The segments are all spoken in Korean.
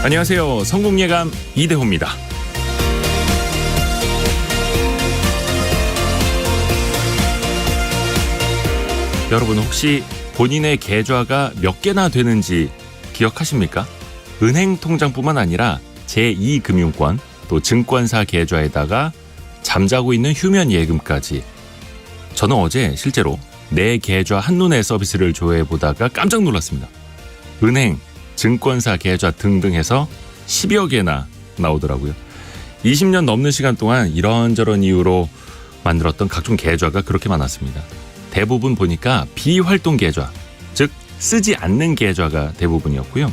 안녕하세요. 성공예감 이대호입니다. 여러분 혹시 본인의 계좌가 몇 개나 되는지 기억하십니까? 은행 통장뿐만 아니라 제2금융권 또 증권사 계좌에다가 잠자고 있는 휴면 예금까지. 저는 어제 실제로 내 계좌 한눈에 서비스를 조회해보다가 깜짝 놀랐습니다. 은행, 증권사 계좌 등등 해서 10여 개나 나오더라고요. 20년 넘는 시간 동안 이런저런 이유로 만들었던 각종 계좌가 그렇게 많았습니다. 대부분 보니까 비활동 계좌, 즉 쓰지 않는 계좌가 대부분이었고요.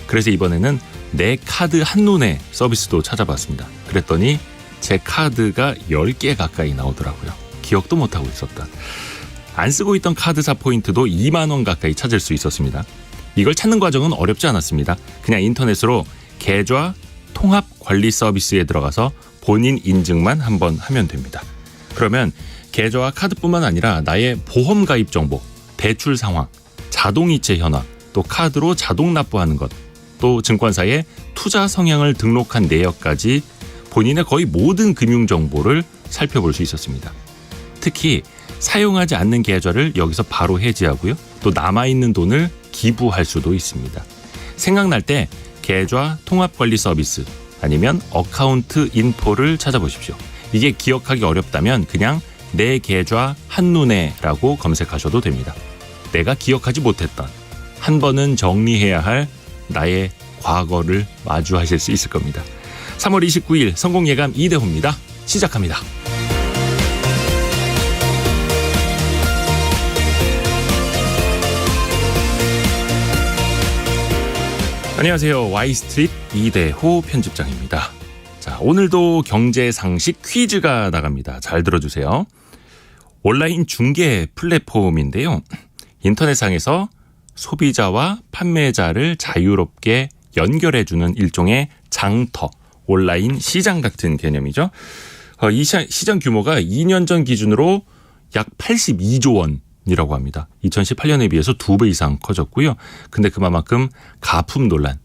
그래서 이번에는 내 카드 한눈에 서비스도 찾아봤습니다. 그랬더니 제 카드가 10개 가까이 나오더라고요. 기억도 못하고 있었던. 안 쓰고 있던 카드사 포인트도 2만 원 가까이 찾을 수 있었습니다. 이걸 찾는 과정은 어렵지 않았습니다. 그냥 인터넷으로 계좌 통합 관리 서비스에 들어가서 본인 인증만 한번 하면 됩니다. 그러면 계좌와 카드뿐만 아니라 나의 보험 가입 정보, 대출 상황, 자동이체 현황, 또 카드로 자동 납부하는 것, 또 증권사의 투자 성향을 등록한 내역까지 본인의 거의 모든 금융 정보를 살펴볼 수 있었습니다. 특히 사용하지 않는 계좌를 여기서 바로 해지하고요. 또 남아있는 돈을 기부할 수도 있습니다. 생각날 때 계좌 통합관리 서비스 아니면 어카운트 인포를 찾아보십시오. 이게 기억하기 어렵다면 그냥 내 계좌 한눈에라고 검색하셔도 됩니다. 내가 기억하지 못했던 한 번은 정리해야 할 나의 과거를 마주하실 수 있을 겁니다. 3월 29일 성공예감 이대호입니다. 시작합니다. 안녕하세요. Y스트릿 이대호 편집장입니다. 자, 오늘도 경제상식 퀴즈가 나갑니다. 잘 들어주세요. 온라인 중개 플랫폼인데요. 인터넷상에서 소비자와 판매자를 자유롭게 연결해주는 일종의 장터, 온라인 시장 같은 개념이죠. 이 시장 규모가 2년 전 기준으로 약 82조 원이라고 합니다. 2018년에 비해서 2배 이상 커졌고요. 근데 그만큼 가품 논란,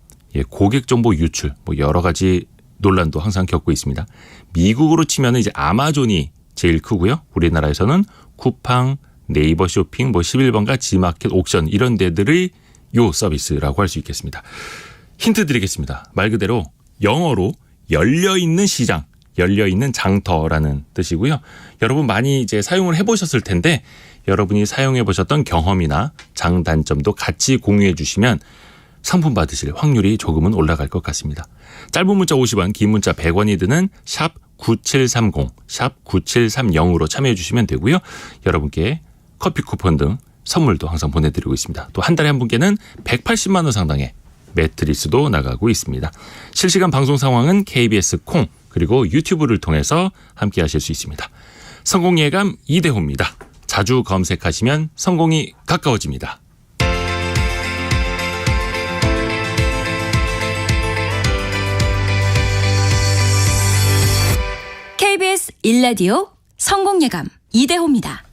고객 정보 유출, 여러 가지 논란도 항상 겪고 있습니다. 미국으로 치면 이제 아마존이 제일 크고요. 우리나라에서는 쿠팡, 네이버 쇼핑, 11번가, 지마켓, 옥션 이런 데들의 요 서비스라고 할 수 있겠습니다. 힌트 드리겠습니다. 말 그대로 영어로 열려있는 시장, 열려있는 장터라는 뜻이고요. 여러분 많이 이제 사용을 해보셨을 텐데 여러분이 사용해보셨던 경험이나 장단점도 같이 공유해 주시면 상품 받으실 확률이 조금은 올라갈 것 같습니다. 짧은 문자 50원, 긴 문자 100원이 드는 샵 9730, 샵 9730으로 참여해 주시면 되고요. 여러분께 커피 쿠폰 등 선물도 항상 보내드리고 있습니다. 또 한 달에 한 분께는 180만 원 상당의 매트리스도 나가고 있습니다. 실시간 방송 상황은 KBS 콩 그리고 유튜브를 통해서 함께 하실 수 있습니다. 성공예감 이대호입니다. 자주 검색하시면 성공이 가까워집니다. KBS 1라디오 성공예감 이대호입니다.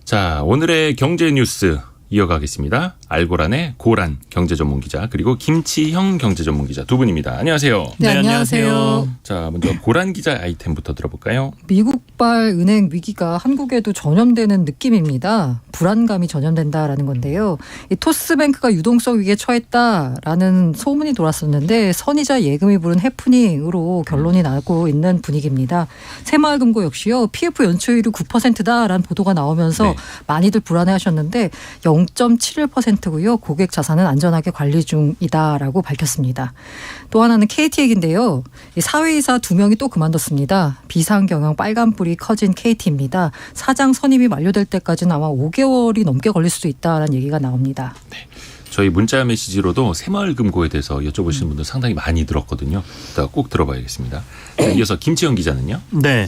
자, 오늘의 경제 뉴스 이어가겠습니다. 알고란의 고란 경제전문기자 그리고 김치형 경제전문기자 두 분입니다. 안녕하세요. 네, 안녕하세요. 자, 먼저 고란 기자 아이템부터 들어볼까요? 미국발 은행 위기가 한국에도 전염되는 느낌입니다. 불안감이 전염된다라는 건데요. 이 토스뱅크가 유동성 위기에 처했다라는 소문이 돌았었는데 선이자 예금이 부른 해프닝으로 결론이 나고 있는 분위기입니다. 새마을금고 역시요. PF 연체율이 9%다라는 보도가 나오면서 많이들 불안해하셨는데 0.71%고요. 고객 자산은 안전하게 관리 중이다라고 밝혔습니다. 또 하나는 KT 얘기인데요. 사회이사 2명이 또 그만뒀습니다. 비상경영 빨간불이 커진 KT입니다. 사장 선임이 만료될 때까지는 아마 5개월이 넘게 걸릴 수도 있다라는 얘기가 나옵니다. 네. 저희 문자 메시지로도 새마을금고에 대해서 여쭤보시는 분들 상당히 많이 들었거든요. 꼭 들어봐야겠습니다. 자, 이어서 김치영 기자는요? 네.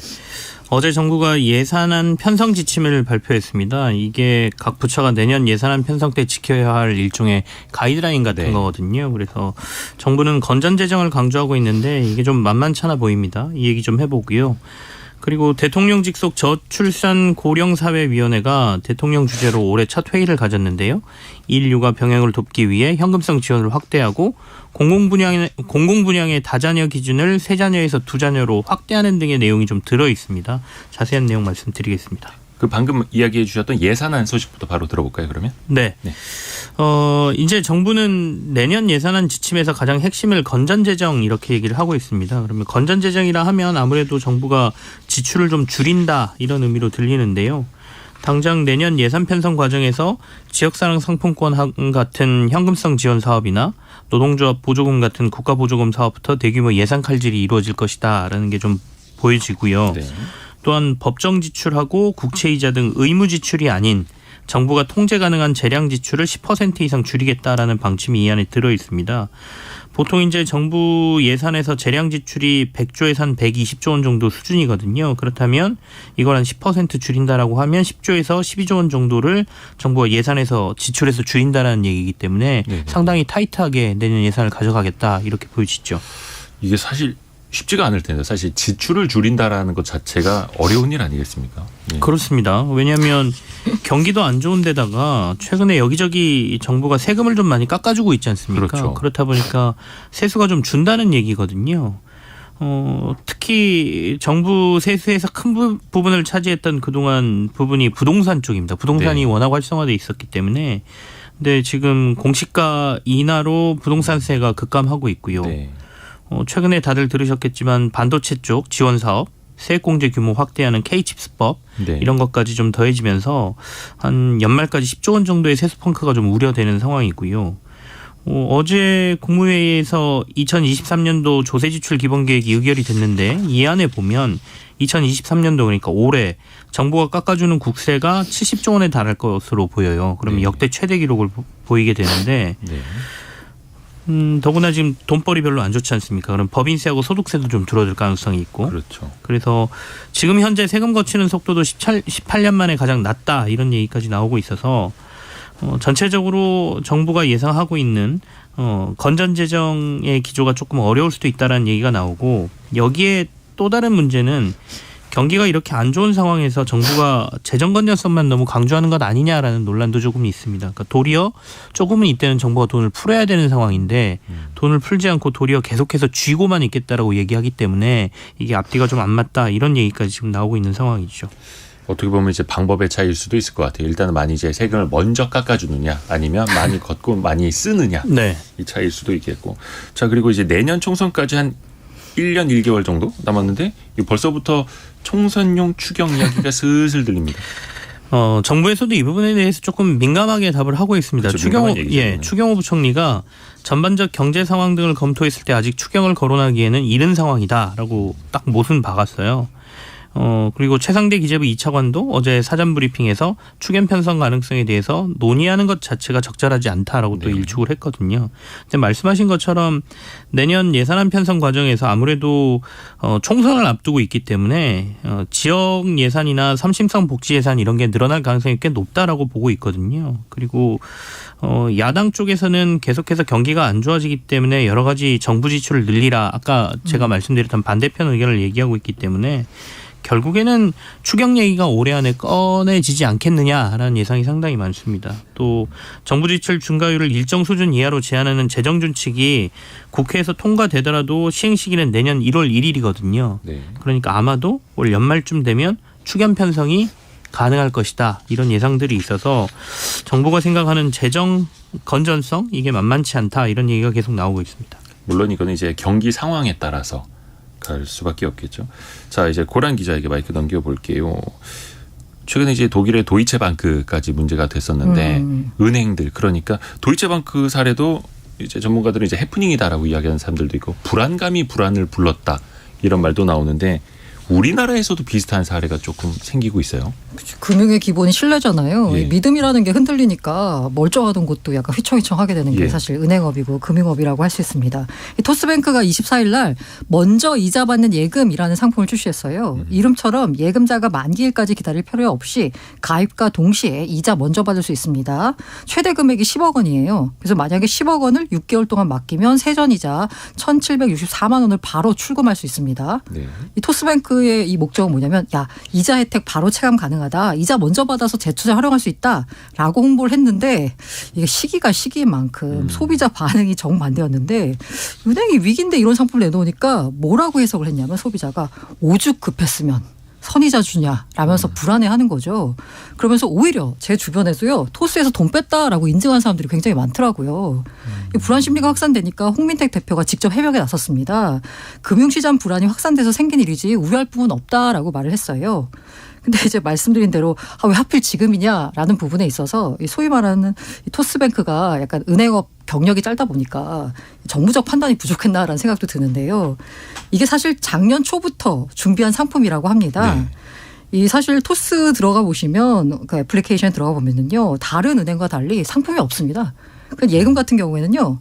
어제 정부가 예산안 편성 지침을 발표했습니다. 이게 각 부처가 내년 예산안 편성 때 지켜야 할 일종의 가이드라인 같은 거거든요. 그래서 정부는 건전 재정을 강조하고 있는데 이게 좀 만만찮아 보입니다. 이 얘기 좀 해보고요. 그리고 대통령 직속 저출산 고령사회위원회가 대통령 주재로 올해 첫 회의를 가졌는데요. 일 육아 병행을 돕기 위해 현금성 지원을 확대하고 공공분양의 다자녀 기준을 3자녀에서 2자녀로 확대하는 등의 내용이 좀 들어 있습니다. 자세한 내용 말씀드리겠습니다. 그 방금 이야기해 주셨던 예산안 소식부터 바로 들어볼까요, 그러면? 네. 이제 정부는 내년 예산안 지침에서 가장 핵심을 건전재정 이렇게 얘기를 하고 있습니다. 그러면 건전재정이라 하면 아무래도 정부가 지출을 좀 줄인다 이런 의미로 들리는데요. 당장 내년 예산 편성 과정에서 지역사랑 상품권 같은 현금성 지원 사업이나 노동조합 보조금 같은 국가보조금 사업부터 대규모 예산 칼질이 이루어질 것이다라는 게 좀 보여지고요. 네. 또한 법정 지출하고 국채이자 등 의무 지출이 아닌 정부가 통제 가능한 재량 지출을 10% 이상 줄이겠다라는 방침이 이 안에 들어 있습니다. 보통 이제 정부 예산에서 재량 지출이 100조에서 한 120조 원 정도 수준이거든요. 그렇다면 이걸 한 10% 줄인다라고 하면 10조에서 12조 원 정도를 정부가 예산에서 지출해서 줄인다라는 얘기이기 때문에 네네. 상당히 타이트하게 내년 예산을 가져가겠다 이렇게 보여지죠. 이게 사실 쉽지가 않을 텐데 사실 지출을 줄인다라는 것 자체가 어려운 일 아니겠습니까? 예. 그렇습니다. 왜냐하면 경기도 안 좋은 데다가 최근에 여기저기 정부가 세금을 좀 많이 깎아주고 있지 않습니까? 그렇죠. 그렇다 보니까 세수가 좀 준다는 얘기거든요. 특히 정부 세수에서 큰 부분을 차지했던 그동안 부분이 부동산 쪽입니다. 부동산이 네. 워낙 활성화돼 있었기 때문에. 근데 지금 공시가 인하로 부동산세가 급감하고 있고요. 네. 최근에 다들 들으셨겠지만 반도체 쪽 지원 사업, 세액공제 규모 확대하는 K칩스법 네. 이런 것까지 좀 더해지면서 한 연말까지 10조 원 정도의 세수 펑크가 좀 우려되는 상황이고요. 어제 국무회의에서 2023년도 조세지출 기본계획이 의결이 됐는데 이 안에 보면 2023년도 그러니까 올해 정부가 깎아주는 국세가 70조 원에 달할 것으로 보여요. 그러면 네. 역대 최대 기록을 보이게 되는데 네. 더구나 지금 돈벌이 별로 안 좋지 않습니까? 그럼 법인세하고 소득세도 좀 줄어들 가능성이 있고. 그렇죠. 그래서 지금 현재 세금 거치는 속도도 18년 만에 가장 낮다 이런 얘기까지 나오고 있어서 전체적으로 정부가 예상하고 있는 건전재정의 기조가 조금 어려울 수도 있다라는 얘기가 나오고 여기에 또 다른 문제는 경기가 이렇게 안 좋은 상황에서 정부가 재정 건전성만 너무 강조하는 것 아니냐라는 논란도 조금 있습니다. 그러니까 도리어 조금은 이때는 정부가 돈을 풀어야 되는 상황인데 돈을 풀지 않고 도리어 계속해서 쥐고만 있겠다라고 얘기하기 때문에 이게 앞뒤가 좀 안 맞다 이런 얘기까지 지금 나오고 있는 상황이죠. 어떻게 보면 이제 방법의 차이일 수도 있을 것 같아요. 일단은 많이 이제 세금을 먼저 깎아주느냐 아니면 많이 걷고 많이 쓰느냐 네. 이 차이일 수도 있겠고. 자, 그리고 이제 내년 총선까지 한 1년 1개월 정도 남았는데 벌써부터 총선용 추경 이야기가 슬슬 들립니다. 정부에서도 이 부분에 대해서 조금 민감하게 답을 하고 있습니다. 그렇죠, 민감한 얘기죠, 추경호 부총리가 전반적 경제 상황 등을 검토했을 때 아직 추경을 거론하기에는 이른 상황이다라고 딱 못은 박았어요. 그리고 최상대 기재부 2차관도 어제 사전 브리핑에서 추경 편성 가능성에 대해서 논의하는 것 자체가 적절하지 않다라고 또 네. 일축을 했거든요. 근데 말씀하신 것처럼 내년 예산안 편성 과정에서 아무래도 총선을 앞두고 있기 때문에 지역 예산이나 삼심성 복지 예산 이런 게 늘어날 가능성이 꽤 높다라고 보고 있거든요. 그리고 야당 쪽에서는 계속해서 경기가 안 좋아지기 때문에 여러 가지 정부 지출을 늘리라 아까 제가 말씀드렸던 반대편 의견을 얘기하고 있기 때문에 결국에는 추경 얘기가 올해 안에 꺼내지지 않겠느냐라는 예상이 상당히 많습니다. 또 정부 지출 증가율을 일정 수준 이하로 제한하는 재정준칙이 국회에서 통과되더라도 시행 시기는 내년 1월 1일이거든요. 네. 그러니까 아마도 올 연말쯤 되면 추경 편성이 가능할 것이다. 이런 예상들이 있어서 정부가 생각하는 재정 건전성 이게 만만치 않다. 이런 얘기가 계속 나오고 있습니다. 물론 이거는 이제 경기 상황에 따라서 갈 수밖에 없겠죠. 자, 이제 고란 기자에게 마이크 넘겨볼게요. 최근에 이제 독일의 도이체방크까지 문제가 됐었는데 은행들 그러니까 도이체방크 사례도 이제 전문가들은 이제 해프닝이다라고 이야기하는 사람들도 있고 불안감이 불안을 불렀다 이런 말도 나오는데 우리나라에서도 비슷한 사례가 조금 생기고 있어요. 금융의 기본이 신뢰잖아요. 예. 이 믿음이라는 게 흔들리니까 멀쩡하던 곳도 약간 휘청휘청하게 되는 게 예. 사실 은행업이고 금융업이라고 할 수 있습니다. 이 토스뱅크가 24일 날 먼저 이자 받는 예금이라는 상품을 출시했어요. 이름처럼 예금자가 만기일까지 기다릴 필요 없이 가입과 동시에 이자 먼저 받을 수 있습니다. 최대 금액이 10억 원이에요. 그래서 만약에 10억 원을 6개월 동안 맡기면 세전이자 1,764만 원을 바로 출금할 수 있습니다. 네. 이 토스뱅크의 이 목적은 뭐냐면 야 이자 혜택 바로 체감 가능하다. 이자 먼저 받아서 재투자 활용할 수 있다라고 홍보를 했는데 이게 시기가 시기인 만큼 소비자 반응이 정반대였는데 은행이 위기인데 이런 상품을 내놓으니까 뭐라고 해석을 했냐면 소비자가 오죽 급했으면 선이자 주냐라면서 불안해하는 거죠. 그러면서 오히려 제 주변에서요. 토스에서 돈 뺐다라고 인증한 사람들이 굉장히 많더라고요. 이 불안 심리가 확산되니까 홍민택 대표가 직접 해명에 나섰습니다. 금융시장 불안이 확산돼서 생긴 일이지 우려할 부분 없다라고 말을 했어요. 근데 이제 말씀드린 대로 왜 하필 지금이냐라는 부분에 있어서 소위 말하는 이 토스뱅크가 약간 은행업 경력이 짧다 보니까 정무적 판단이 부족했나라는 생각도 드는데요. 이게 사실 작년 초부터 준비한 상품이라고 합니다. 네. 이 사실 토스 들어가 보시면 그 애플리케이션에 들어가 보면은요 다른 은행과 달리 상품이 없습니다. 그 예금 같은 경우에는요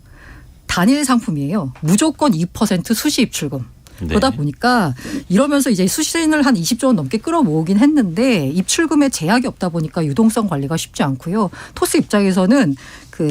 단일 상품이에요. 무조건 2% 수시 입출금. 네. 그러다 보니까 이러면서 이제 수신을 한 20조 원 넘게 끌어모으긴 했는데 입출금에 제약이 없다 보니까 유동성 관리가 쉽지 않고요. 토스 입장에서는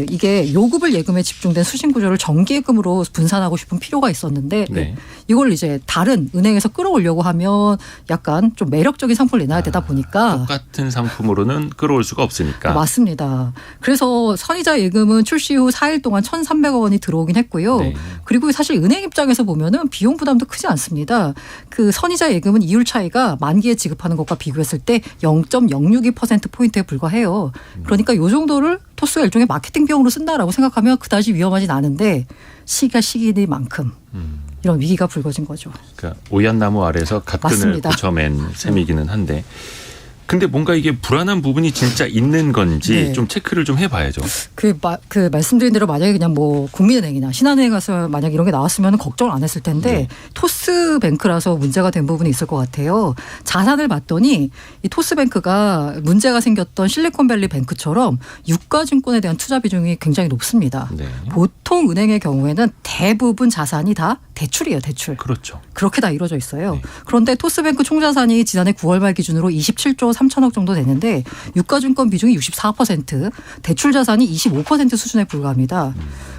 이게 요금을 예금에 집중된 수신 구조를 정기예금으로 분산하고 싶은 필요가 있었는데 네. 이걸 이제 다른 은행에서 끌어오려고 하면 약간 좀 매력적인 상품을 내놔야 되다 보니까 똑같은 상품으로는 끌어올 수가 없으니까. 맞습니다. 그래서 선이자 예금은 출시 후 4일 동안 1,300억 원이 들어오긴 했고요. 네. 그리고 사실 은행 입장에서 보면은 비용 부담도 크지 않습니다. 그 선이자 예금은 이율 차이가 만기에 지급하는 것과 비교했을 때 0.062%포인트에 불과해요. 그러니까 이 정도를 토스가 일종의 마케팅 비용으로 쓴다라고 생각하면 그다지 위험하진 않은데 시기가 시기니만큼 이런 위기가 불거진 거죠. 그러니까 오얏나무 아래서 갓근을 맞습니다. 붙여맨 셈이기는 한데 근데 뭔가 이게 불안한 부분이 진짜 있는 건지 네. 좀 체크를 좀 해봐야죠. 그 말씀드린 대로 만약에 그냥 뭐 국민은행이나 신한은행 가서 만약 이런 게 나왔으면 걱정을 안 했을 텐데 네. 토스뱅크라서 문제가 된 부분이 있을 것 같아요. 자산을 봤더니 이 토스뱅크가 문제가 생겼던 실리콘밸리 뱅크처럼 유가증권에 대한 투자 비중이 굉장히 높습니다. 네. 보통 은행의 경우에는 대부분 자산이 다 대출이에요. 대출. 그렇죠. 그렇게 다 이루어져 있어요. 네. 그런데 토스뱅크 총자산이 지난해 9월 말 기준으로 27조 3천억 정도 되는데 유가증권 비중이 64%, 대출 자산이 25% 수준에 불과합니다.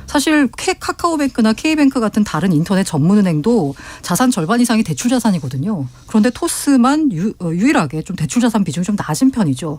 사실 카카오뱅크나 K뱅크 같은 다른 인터넷 전문은행도 자산 절반 이상이 대출 자산이거든요. 그런데 토스만 유일하게 좀 대출 자산 비중이 좀 낮은 편이죠.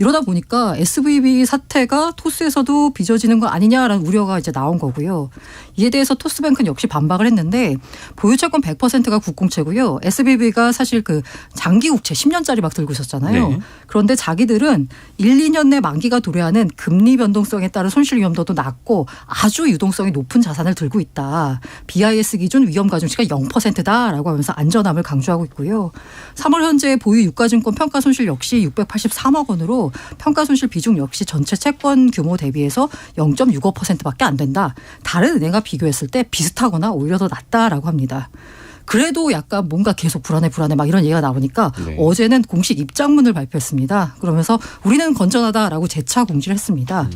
이러다 보니까 SVB 사태가 토스에서도 빚어지는 거 아니냐라는 우려가 이제 나온 거고요. 이에 대해서 토스뱅크는 역시 반박을 했는데 보유채권 100%가 국공채고요. SVB가 사실 그 장기국채 10년짜리 막 들고 있었잖아요. 네. 그런데 자기들은 1, 2년 내 만기가 도래하는 금리 변동성에 따른 손실 위험도도 낮고 아주 유동성이 높은 자산을 들고 있다. BIS 기준 위험 가중치가 0%다라고 하면서 안전함을 강조하고 있고요. 3월 현재 보유 유가증권 평가 손실 역시 683억 원으로 평가 손실 비중 역시 전체 채권 규모 대비해서 0.65%밖에 안 된다. 다른 은행과 비교했을 때 비슷하거나 오히려 더 낮다라고 합니다. 그래도 약간 뭔가 계속 불안해 막 이런 얘기가 나오니까 네. 어제는 공식 입장문을 발표했습니다. 그러면서 우리는 건전하다라고 재차 공지를 했습니다.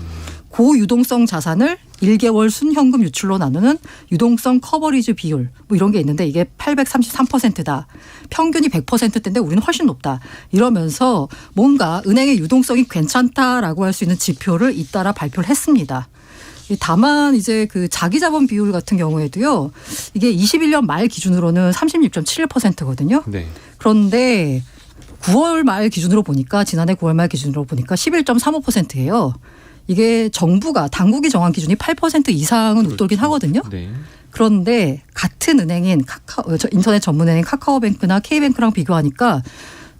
고유동성 자산을 1개월 순현금 유출로 나누는 유동성 커버리지 비율 뭐 이런 게 있는데 이게 833%다. 평균이 100%대인데 우리는 훨씬 높다. 이러면서 뭔가 은행의 유동성이 괜찮다라고 할 수 있는 지표를 잇따라 발표를 했습니다. 다만 이제 그 자기자본 비율 같은 경우에도요. 이게 21년 말 기준으로는 36.71%거든요. 네. 그런데 9월 말 기준으로 보니까 지난해 9월 말 기준으로 보니까 11.35%예요. 이게 정부가 당국이 정한 기준이 8% 이상은 웃돌긴 하거든요. 네. 그런데 같은 은행인 인터넷 전문은행 카카오뱅크나 K뱅크랑 비교하니까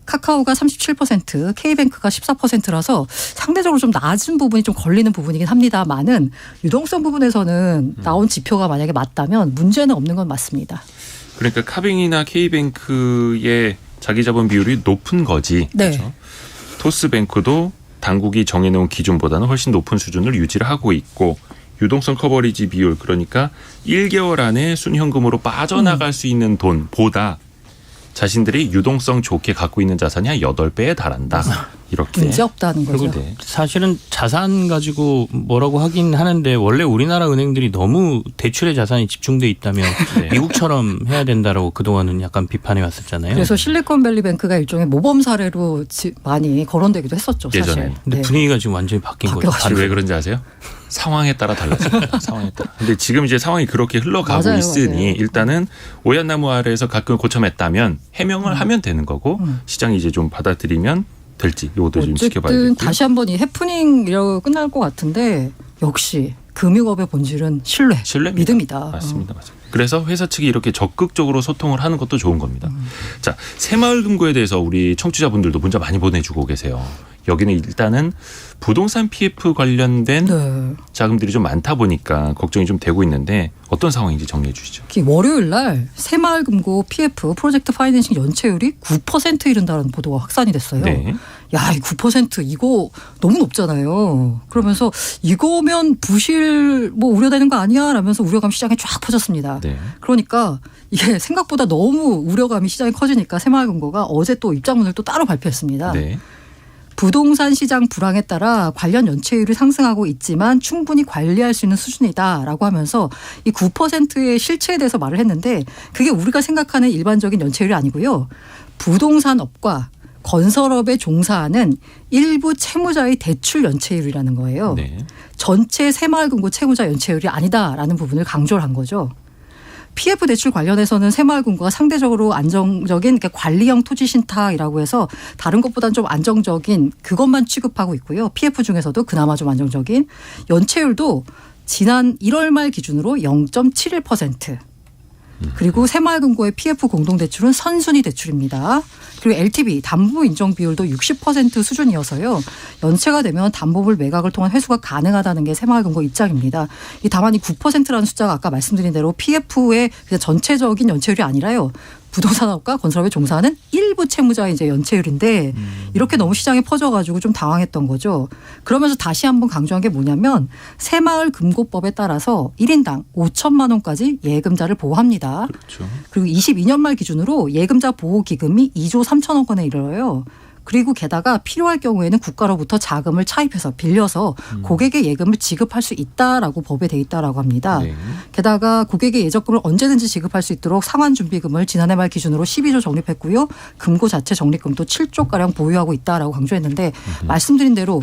카카오가 37%, K뱅크가 14%라서 상대적으로 좀 낮은 부분이 좀 걸리는 부분이긴 합니다만은 유동성 부분에서는 나온 지표가 만약에 맞다면 문제는 없는 건 맞습니다. 그러니까 카뱅이나 K뱅크의 자기자본 비율이 높은 거지. 네. 그렇죠? 토스뱅크도 당국이 정해놓은 기준보다는 훨씬 높은 수준을 유지를 하고 있고 유동성 커버리지 비율 그러니까 1개월 안에 순현금으로 빠져나갈 수 있는 돈보다 자신들이 유동성 좋게 갖고 있는 자산이 한 8배에 달한다. 이렇게. 문제 없다는 거죠. 네. 사실은 자산 가지고 뭐라고 하긴 하는데 원래 우리나라 은행들이 너무 대출의 자산이 집중돼 있다면 네. 미국처럼 해야 된다라고 그동안은 약간 비판해 왔었잖아요. 그래서 실리콘밸리뱅크가 일종의 모범 사례로 많이 거론되기도 했었죠. 사실. 예전에. 근데 네. 분위기가 지금 완전히 바뀐 거죠. 바뀌어가지고. 왜 그런지 아세요? 상황에 따라 달라집니다. 상황에 따라. 근데 지금 이제 상황이 그렇게 흘러가고 맞아요, 있으니 맞아요. 일단은 오얏나무 아래에서 가끔 고쳐냈다면 해명을 하면 되는 거고 시장이 이제 좀 받아들이면 될지 이것도 좀 지켜봐야겠고요. 어쨌든 다시 한번 이 해프닝이라고 끝날 것 같은데 역시 금융업의 본질은 신뢰입니다. 믿음이다. 맞습니다. 그래서 회사 측이 이렇게 적극적으로 소통을 하는 것도 좋은 겁니다. 자, 새마을금고에 대해서 우리 청취자분들도 문자 많이 보내주고 계세요. 여기는 일단은 부동산 PF 관련된 네. 자금들이 좀 많다 보니까 걱정이 좀 되고 있는데 어떤 상황인지 정리해 주시죠. 특히 월요일 날 새마을금고 PF 프로젝트 파이낸싱 연체율이 9% 이른다는 보도가 확산이 됐어요. 네. 야, 이 9% 이거 너무 높잖아요. 그러면서 이거면 부실 뭐 우려되는 거 아니야? 라면서 우려감 시장에 쫙 퍼졌습니다. 네. 그러니까 이게 생각보다 너무 우려감이 시장에 커지니까 새마을금고가 어제 또 입장문을 또 따로 발표했습니다. 네. 부동산 시장 불황에 따라 관련 연체율이 상승하고 있지만 충분히 관리할 수 있는 수준이다라고 하면서 이 9%의 실체에 대해서 말을 했는데 그게 우리가 생각하는 일반적인 연체율이 아니고요. 부동산업과 건설업에 종사하는 일부 채무자의 대출 연체율이라는 거예요. 네. 전체 새마을금고 채무자 연체율이 아니다라는 부분을 강조를 한 거죠. PF 대출 관련해서는 새마을금고가 상대적으로 안정적인 관리형 토지 신탁이라고 해서 다른 것보다는 좀 안정적인 그것만 취급하고 있고요. PF 중에서도 그나마 좀 안정적인 연체율도 지난 1월 말 기준으로 0.71%. 그리고 새마을금고의 PF 공동대출은 선순위 대출입니다. 그리고 LTV 담보 인정 비율도 60% 수준이어서요. 연체가 되면 담보물 매각을 통한 회수가 가능하다는 게 새마을금고 입장입니다. 다만 이 9%라는 숫자가 아까 말씀드린 대로 PF의 그냥 전체적인 연체율이 아니라요. 부동산업과 건설업에 종사하는 일부 채무자의 이제 연체율인데 이렇게 너무 시장에 퍼져가지고 좀 당황했던 거죠. 그러면서 다시 한번 강조한 게 뭐냐면 새마을금고법에 따라서 1인당 5천만 원까지 예금자를 보호합니다. 그렇죠. 그리고 22년 말 기준으로 예금자 보호기금이 2조 3천억 원에 이르러요. 그리고 게다가 필요할 경우에는 국가로부터 자금을 차입해서 빌려서 고객의 예금을 지급할 수 있다라고 법에 돼 있다라고 합니다. 네. 게다가 고객의 예적금을 언제든지 지급할 수 있도록 상환준비금을 지난해 말 기준으로 12조 적립했고요. 금고 자체 적립금도 7조가량 보유하고 있다라고 강조했는데 말씀드린 대로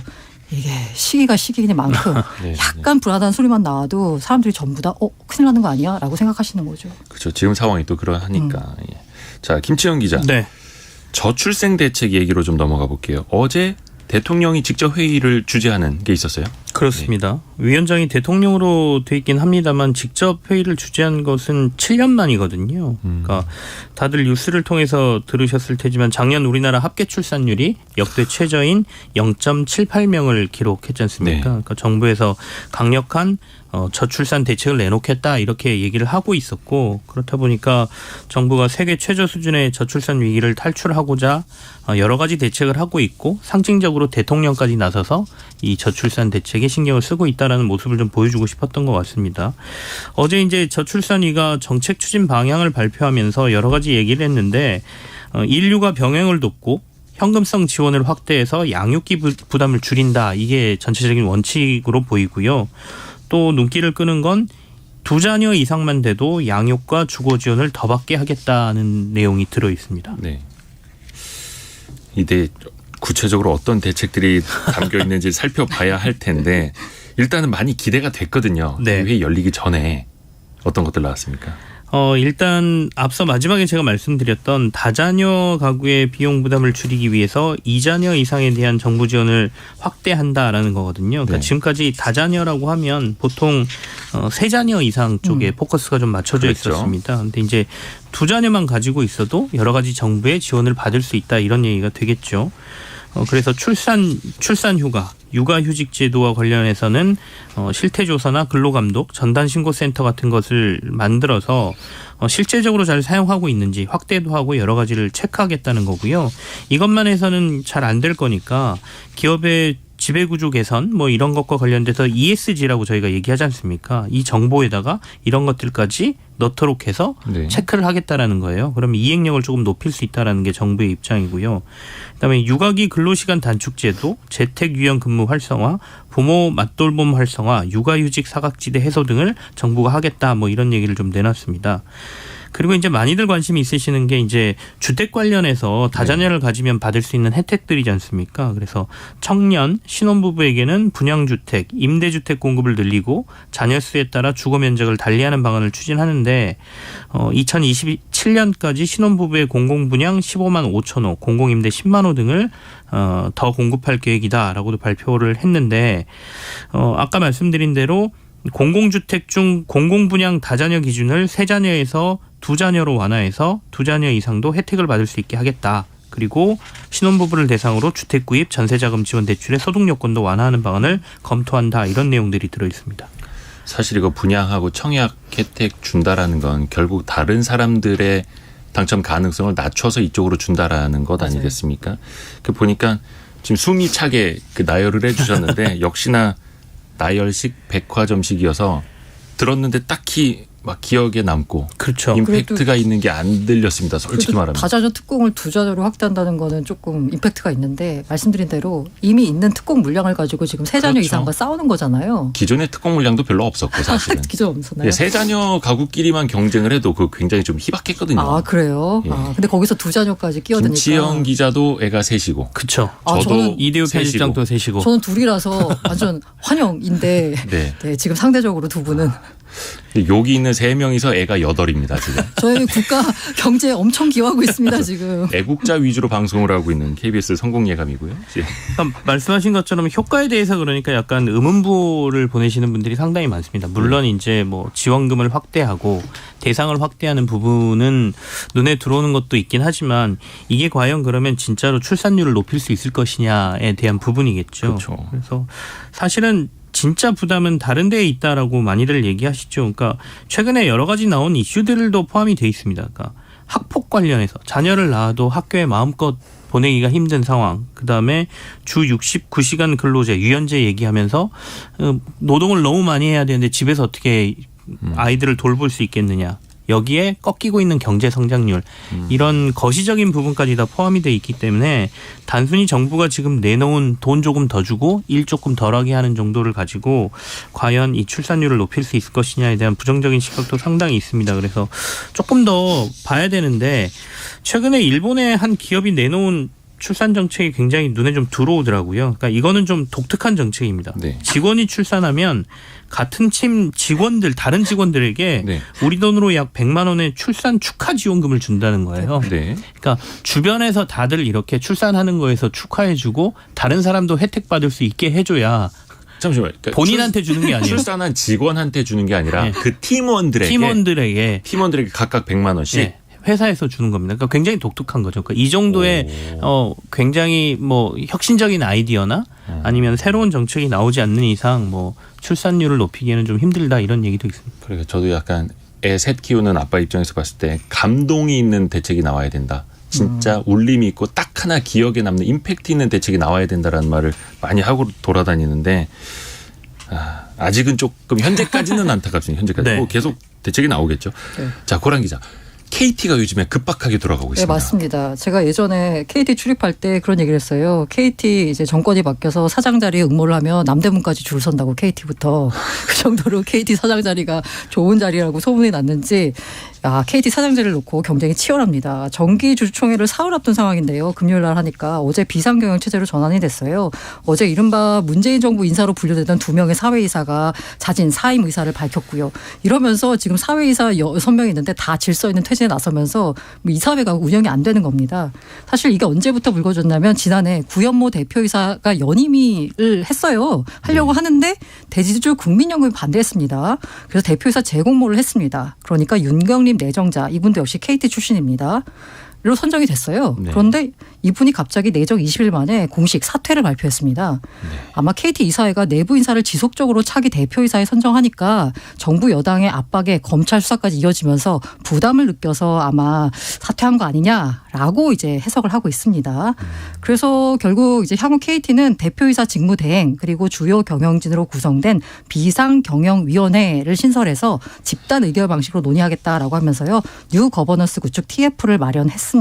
이게 시기가 시기니만큼 네. 약간 불안한 소리만 나와도 사람들이 전부 다 큰일 나는 거 아니야? 라고 생각하시는 거죠. 그렇죠. 지금 상황이 또 그러하니까. 예. 자, 김치영 기자. 네. 저출생 대책 얘기로 좀 넘어가 볼게요. 어제 대통령이 직접 회의를 주재하는 게 있었어요? 그렇습니다. 위원장이 대통령으로 돼 있긴 합니다만 직접 회의를 주재한 것은 7년 만이거든요. 그러니까 다들 뉴스를 통해서 들으셨을 테지만 작년 우리나라 합계 출산율이 역대 최저인 0.78명을 기록했지 않습니까? 네. 그러니까 정부에서 강력한 저출산 대책을 내놓겠다 이렇게 얘기를 하고 있었고 그렇다 보니까 정부가 세계 최저 수준의 저출산 위기를 탈출하고자 여러 가지 대책을 하고 있고 상징적으로 대통령까지 나서서 이 저출산 대책에 신경을 쓰고 있다라는 모습을 좀 보여주고 싶었던 것 같습니다. 어제 이제 저출산위가 정책 추진 방향을 발표하면서 여러 가지 얘기를 했는데 인류가 병행을 돕고 현금성 지원을 확대해서 양육비 부담을 줄인다. 이게 전체적인 원칙으로 보이고요. 또 눈길을 끄는 건 2자녀 이상만 돼도 양육과 주거 지원을 더 받게 하겠다는 내용이 들어 있습니다. 네. 이때 구체적으로 어떤 대책들이 담겨 있는지 살펴봐야 할 텐데 일단은 많이 기대가 됐거든요. 네. 회의 열리기 전에 어떤 것들 나왔습니까? 일단 앞서 마지막에 제가 말씀드렸던 다자녀 가구의 비용 부담을 줄이기 위해서 2자녀 이상에 대한 정부 지원을 확대한다라는 거거든요. 그러니까 네. 지금까지 다자녀라고 하면 보통 3자녀 이상 쪽에 포커스가 좀 맞춰져 그렇죠. 있었습니다. 그런데 이제 2자녀만 가지고 있어도 여러 가지 정부의 지원을 받을 수 있다 이런 얘기가 되겠죠. 그래서 출산휴가, 육아휴직 제도와 관련해서는 실태조사나 근로감독, 전단신고센터 같은 것을 만들어서 실제적으로 잘 사용하고 있는지 확대도 하고 여러 가지를 체크하겠다는 거고요. 이것만 해서는 잘 안 될 거니까 기업의 지배구조 개선 뭐 이런 것과 관련돼서 ESG라고 저희가 얘기하지 않습니까? 이 정보에다가 이런 것들까지 넣도록 해서 네. 체크를 하겠다라는 거예요. 그러면 이행력을 조금 높일 수 있다라는 게 정부의 입장이고요. 그다음에 육아기 근로시간 단축제도, 재택 유형 근무 활성화, 부모 맞돌봄 활성화, 육아휴직 사각지대 해소 등을 정부가 하겠다 뭐 이런 얘기를 좀 내놨습니다. 그리고 이제 많이들 관심이 있으시는 게 이제 주택 관련해서 다자녀를 가지면 받을 수 있는 혜택들이지 않습니까? 그래서 청년, 신혼부부에게는 분양주택, 임대주택 공급을 늘리고 자녀 수에 따라 주거 면적을 달리하는 방안을 추진하는데 2027년까지 신혼부부의 공공분양 15만 5천 호, 공공임대 10만 호 등을 더 공급할 계획이다라고도 발표를 했는데 아까 말씀드린 대로 공공주택 중 공공분양 다자녀 기준을 3자녀에서 2자녀로 완화해서 2자녀 이상도 혜택을 받을 수 있게 하겠다. 그리고 신혼부부를 대상으로 주택구입, 전세자금 지원 대출의 소득 요건도 완화하는 방안을 검토한다. 이런 내용들이 들어있습니다. 사실 이거 분양하고 청약 혜택 준다라는 건 결국 다른 사람들의 당첨 가능성을 낮춰서 이쪽으로 준다라는 것 아니겠습니까? 그 보니까 지금 숨이 차게 그 나열을 해주셨는데 역시나 나열식 백화점식이어서 들었는데 딱히 막 기억에 남고 그렇죠. 임팩트가 있는 게 안 들렸습니다. 솔직히 말하면. 다자녀 특공을 2자녀로 확대한다는 거는 조금 임팩트가 있는데 말씀드린 대로 이미 있는 특공 물량을 가지고 지금 3자녀 그렇죠. 이상과 싸우는 거잖아요. 기존의 특공 물량도 별로 없었고 사실은. 기존 없었나요? 3자녀 가구끼리만 경쟁을 해도 그 굉장히 좀 희박했거든요. 아 그래요? 예. 근데 거기서 2자녀까지 끼어드니까. 김치영 기자도 애가 셋이고. 그렇죠. 저도 이대호 편집장도 셋이고. 저는 둘이라서 완전 환영인데 네. 네, 지금 상대적으로 두 분은 여기 있는 3명이서 애가 8입니다. 지금. 저희 국가 경제에 엄청 기여하고 있습니다. 지금. 애국자 위주로 방송을 하고 있는 KBS 성공예감이고요. 그러니까 말씀하신 것처럼 효과에 대해서 그러니까 약간 의문부를 보내시는 분들이 상당히 많습니다. 물론 이제 뭐 지원금을 확대하고 대상을 확대하는 부분은 눈에 들어오는 것도 있긴 하지만 이게 과연 그러면 진짜로 출산율을 높일 수 있을 것이냐에 대한 부분이겠죠. 그렇죠. 그래서 사실은 진짜 부담은 다른 데에 있다라고 많이들 얘기하시죠. 그러니까 최근에 여러 가지 나온 이슈들도 포함이 돼 있습니다. 그러니까 학폭 관련해서 자녀를 낳아도 학교에 마음껏 보내기가 힘든 상황. 그다음에 주 69시간 근로제, 유연제 얘기하면서 노동을 너무 많이 해야 되는데 집에서 어떻게 아이들을 돌볼 수 있겠느냐. 여기에 꺾이고 있는 경제 성장률 이런 거시적인 부분까지 다 포함이 돼 있기 때문에 단순히 정부가 지금 내놓은 돈 조금 더 주고 일 조금 덜하게 하는 정도를 가지고 과연 이 출산율을 높일 수 있을 것이냐에 대한 부정적인 시각도 상당히 있습니다. 그래서 조금 더 봐야 되는데 최근에 일본의 한 기업이 내놓은 출산 정책이 굉장히 눈에 좀 들어오더라고요. 그러니까 이거는 좀 독특한 정책입니다. 네. 직원이 출산하면 같은 팀 직원들, 다른 직원들에게 네. 우리 돈으로 약 100만 원의 출산 축하 지원금을 준다는 거예요. 네. 그러니까 주변에서 다들 이렇게 출산하는 거에서 축하해주고 다른 사람도 혜택 받을 수 있게 해줘야 잠시만요. 그러니까 본인한테 주는 게 아니에요. 출산한 직원한테 주는 게 아니라 네. 그 팀원들에게 각각 100만 원씩. 네. 회사에서 주는 겁니다. 그러니까 굉장히 독특한 거죠. 그러니까 이 정도의 굉장히 뭐 혁신적인 아이디어나 아니면 새로운 정책이 나오지 않는 이상 뭐 출산율을 높이기에는 좀 힘들다 이런 얘기도 있습니다. 그러니까 저도 약간 애 셋 키우는 아빠 입장에서 봤을 때 감동이 있는 대책이 나와야 된다. 진짜 울림이 있고 딱 하나 기억에 남는 임팩트 있는 대책이 나와야 된다라는 말을 많이 하고 돌아다니는데 아직은 조금 현재까지는 안타깝습니다. 현재까지. 네. 뭐 계속 대책이 나오겠죠. 네. 자, 고란 기자. KT가 요즘에 급박하게 돌아가고 네, 있습니다. 맞습니다. 제가 예전에 KT 출입할 때 그런 얘기를 했어요. KT 이제 정권이 바뀌어서 사장 자리에 응모를 하면 남대문까지 줄 선다고 KT부터 그 정도로 KT 사장 자리가 좋은 자리라고 소문이 났는지 KT 사장 자리를 놓고 경쟁이 치열합니다. 정기주주총회를 사흘 앞둔 상황인데요. 금요일 날 하니까 어제 비상경영 체제로 전환이 됐어요. 어제 이른바 문재인 정부 인사로 분류되던 2명의 사회이사가 자진 사임 의사를 밝혔고요. 이러면서 지금 사회이사 6명이 있는데 다 질서 있는 퇴진에 나서면서 이사회가 운영이 안 되는 겁니다. 사실 이게 언제부터 불거졌냐면 지난해 구현모 대표이사가 연임을 했어요. 하려고 하는데 대지주 국민연금이 반대했습니다. 그래서 대표이사 재공모를 했습니다. 그러니까 윤경림 내정자 이분도 역시 KT 출신입니다. 로 선정이 됐어요. 네. 그런데 이분이 갑자기 내정 20일 만에 공식 사퇴를 발표했습니다. 네. 아마 KT 이사회가 내부 인사를 지속적으로 차기 대표이사에 선정하니까 정부 여당의 압박에 검찰 수사까지 이어지면서 부담을 느껴서 아마 사퇴한 거 아니냐라고 이제 해석을 하고 있습니다. 그래서 결국 이제 향후 KT는 대표이사 직무 대행 그리고 주요 경영진으로 구성된 비상경영위원회를 신설해서 집단 의결 방식으로 논의하겠다라고 하면서요. 뉴 거버넌스 구축 TF를 마련했습니다.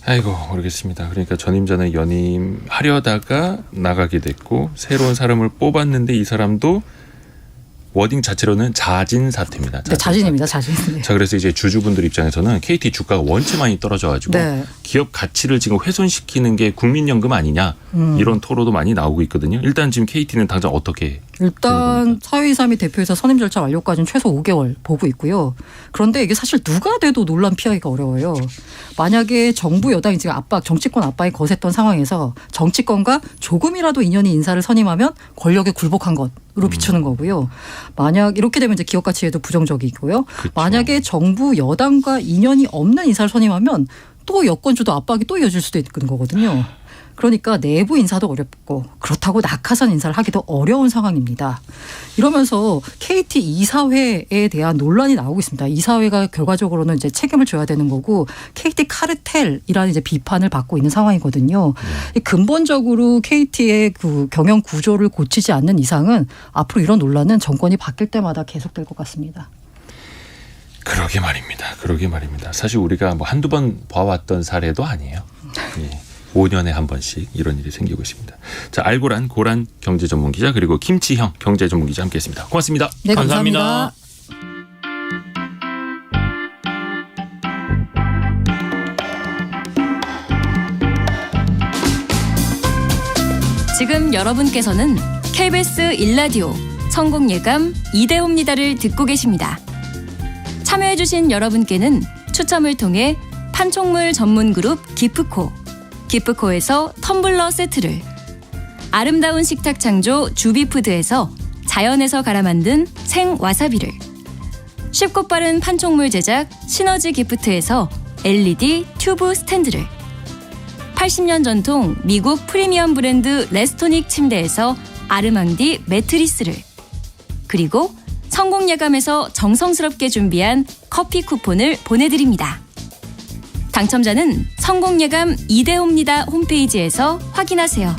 아이고 모르겠습니다. 그러니까 전임자는 연임하려다가 나가게 됐고 새로운 사람을 뽑았는데 이 사람도 워딩 자체로는 자진 사퇴입니다. 네, 자진입니다. 자진. 네. 자 그래서 이제 주주분들 입장에서는 KT 주가가 원체 많이 떨어져가지고 네. 기업 가치를 지금 훼손시키는 게 국민연금 아니냐 이런 토로도 많이 나오고 있거든요. 일단 지금 KT는 당장 어떻게 일단 사회이사 및 대표이사 선임 절차 완료까지는 최소 5개월 보고 있고요. 그런데 이게 사실 누가 돼도 논란 피하기가 어려워요. 만약에 정부 여당이 지금 정치권 압박이 거셌던 상황에서 정치권과 조금이라도 인연이 인사를 선임하면 권력에 굴복한 것으로 비추는 거고요. 만약 이렇게 되면 이제 기업 가치에도 부정적이고요. 그렇죠. 만약에 정부 여당과 인연이 없는 인사를 선임하면 또 여권주도 압박이 또 이어질 수도 있는 거거든요. 그러니까 내부 인사도 어렵고 그렇다고 낙하산 인사를 하기도 어려운 상황입니다. 이러면서 KT 이사회에 대한 논란이 나오고 있습니다. 이사회가 결과적으로는 이제 책임을 져야 되는 거고 KT 카르텔이라는 이제 비판을 받고 있는 상황이거든요. 근본적으로 KT의 그 경영 구조를 고치지 않는 이상은 앞으로 이런 논란은 정권이 바뀔 때마다 계속될 것 같습니다. 그러게 말입니다. 그러게 말입니다. 사실 우리가 뭐 한두 번 봐왔던 사례도 아니에요. 예. 5년에 한 번씩 이런 일이 생기고 있습니다. 자, 알고란 고란 경제 전문 기자 그리고 김치형 경제 전문 기자 함께했습니다. 고맙습니다. 네, 감사합니다. 지금 여러분께서는 KBS 1라디오 성공예감 이대호입니다를 듣고 계십니다. 참여해주신 여러분께는 추첨을 통해 판촉물 전문 그룹 기프코에서 텀블러 세트를, 아름다운 식탁 창조 주비푸드에서 자연에서 갈아 만든 생와사비를, 쉽고 빠른 판촉물 제작 시너지 기프트에서 LED 튜브 스탠드를, 80년 전통 미국 프리미엄 브랜드 레스토닉 침대에서 아르망디 매트리스를, 그리고 성공예감에서 정성스럽게 준비한 커피 쿠폰을 보내드립니다. 당첨자는 성공예감 이대호입니다 홈페이지에서 확인하세요.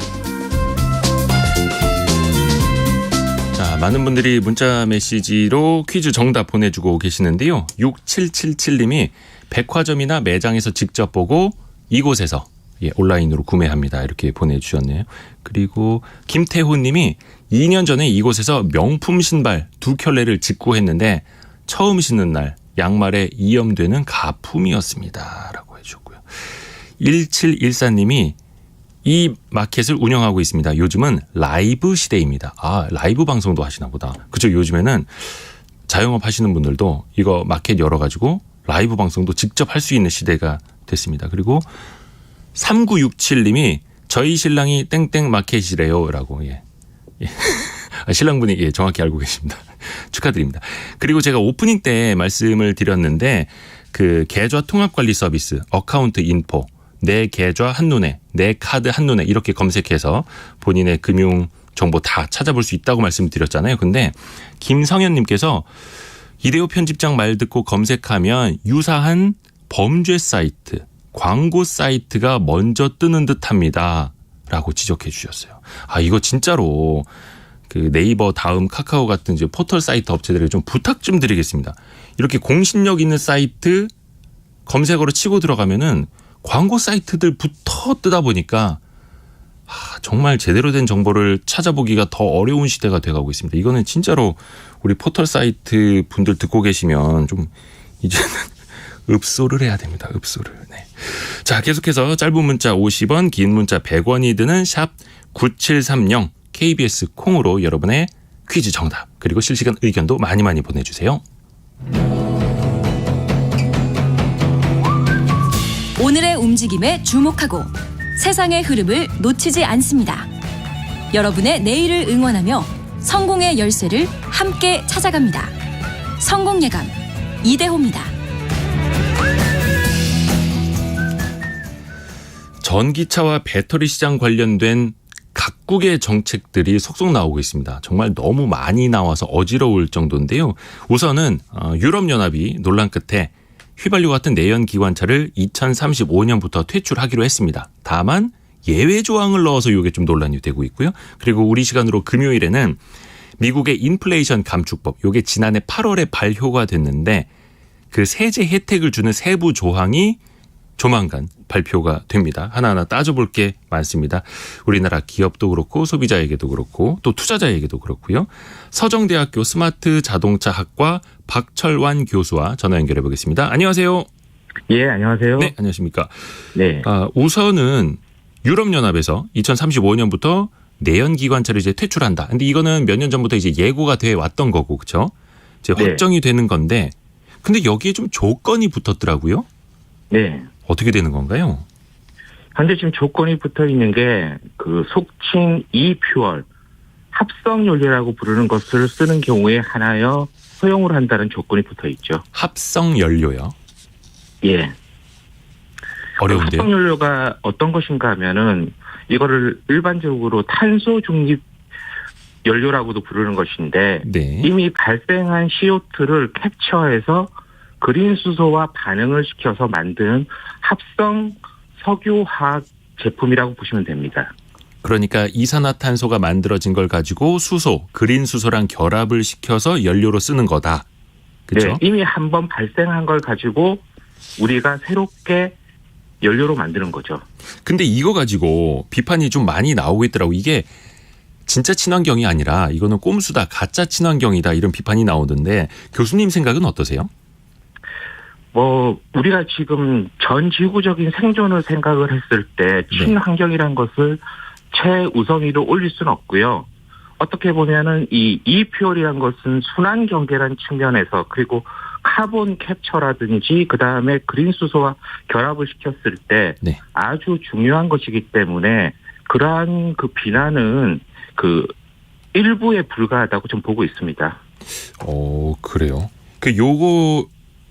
자, 많은 분들이 문자 메시지로 퀴즈 정답 보내주고 계시는데요. 6777님이 백화점이나 매장에서 직접 보고 이곳에서 온라인으로 구매합니다. 이렇게 보내주셨네요. 그리고 김태호님이 2년 전에 이곳에서 명품 신발 2켤레를 직구했는데 처음 신는 날 양말에 이염되는 가품이었습니다. 라고 해주셨고요. 1714님이 이 마켓을 운영하고 있습니다. 요즘은 라이브 시대입니다. 아, 라이브 방송도 하시나 보다. 그죠? 요즘에는 자영업 하시는 분들도 이거 마켓 열어가지고 라이브 방송도 직접 할 수 있는 시대가 됐습니다. 그리고 3967님이 저희 신랑이 땡땡 마켓이래요. 라고. 예. 신랑분이 정확히 알고 계십니다. 축하드립니다. 그리고 제가 오프닝 때 말씀을 드렸는데 그 계좌 통합 관리 서비스 어카운트 인포 내 계좌 한눈에 내 카드 한눈에 이렇게 검색해서 본인의 금융 정보 다 찾아볼 수 있다고 말씀드렸잖아요. 근데 김성현님께서 이대호 편집장 말 듣고 검색하면 유사한 범죄 사이트 광고 사이트가 먼저 뜨는 듯합니다. 라고 지적해 주셨어요. 아, 이거 진짜로 그 네이버 다음 카카오 같은 이제 포털 사이트 업체들에게 좀 부탁 좀 드리겠습니다. 이렇게 공신력 있는 사이트 검색어로 치고 들어가면은 광고 사이트들부터 뜨다 보니까 정말 제대로 된 정보를 찾아보기가 더 어려운 시대가 돼가고 있습니다. 이거는 진짜로 우리 포털 사이트 분들 듣고 계시면 좀 이제는 읍소를 해야 됩니다. 읍소를. 네. 자, 계속해서 짧은 문자 50원, 긴 문자 100원이 드는 샵 9730 KBS 콩으로 여러분의 퀴즈 정답 그리고 실시간 의견도 많이 보내주세요. 오늘의 움직임에 주목하고 세상의 흐름을 놓치지 않습니다. 여러분의 내일을 응원하며 성공의 열쇠를 함께 찾아갑니다. 성공예감 이대호입니다. 전기차와 배터리 시장 관련된 각국의 정책들이 속속 나오고 있습니다. 정말 너무 많이 나와서 어지러울 정도인데요. 우선은 유럽연합이 논란 끝에 휘발유 같은 내연 기관차를 2035년부터 퇴출하기로 했습니다. 다만 예외 조항을 넣어서 이게 좀 논란이 되고 있고요. 그리고 우리 시간으로 금요일에는 미국의 인플레이션 감축법, 이게 지난해 8월에 발효가 됐는데 그 세제 혜택을 주는 세부 조항이 조만간 발표가 됩니다. 하나하나 따져볼 게 많습니다. 우리나라 기업도 그렇고 소비자에게도 그렇고 또 투자자에게도 그렇고요. 서정대학교 스마트 자동차 학과 박철완 교수와 전화 연결해 보겠습니다. 안녕하세요. 예, 안녕하세요. 네, 안녕하십니까. 네. 우선은 유럽연합에서 2035년부터 내연 기관차를 이제 퇴출한다. 근데 이거는 몇 년 전부터 이제 예고가 돼 왔던 거고, 그렇죠? 이제 네. 확정이 되는 건데, 근데 여기에 좀 조건이 붙었더라고요. 네. 어떻게 되는 건가요? 현재 지금 조건이 붙어 있는 게 그 속칭 이퓨얼 합성 연료라고 부르는 것을 쓰는 경우에 하나여 허용을 한다는 조건이 붙어 있죠. 합성 연료요. 예. 어려운데요. 합성 연료가 어떤 것인가 하면은 이거를 일반적으로 탄소 중립 연료라고도 부르는 것인데 네. 이미 발생한 CO2를 캡처해서 그린 수소와 반응을 시켜서 만든 합성 석유화학 제품이라고 보시면 됩니다. 그러니까 이산화탄소가 만들어진 걸 가지고 수소, 그린 수소랑 결합을 시켜서 연료로 쓰는 거다. 그렇죠? 네, 이미 한번 발생한 걸 가지고 우리가 새롭게 연료로 만드는 거죠. 근데 이거 가지고 비판이 좀 많이 나오고 있더라고. 이게 진짜 친환경이 아니라 이거는 꼼수다, 가짜 친환경이다 이런 비판이 나오던데 교수님 생각은 어떠세요? 우리가 지금 전 지구적인 생존을 생각을 했을 때 친환경이라는 것을 최우선위로 올릴 수는 없고요. 어떻게 보면은 이 이퓨얼이라는 것은 순환 경제라는 측면에서 그리고 카본 캡처라든지 그다음에 그린 수소와 결합을 시켰을 때 네. 아주 중요한 것이기 때문에 그러한 그 비난은 그 일부에 불과하다고 좀 보고 있습니다. 그래요. 요거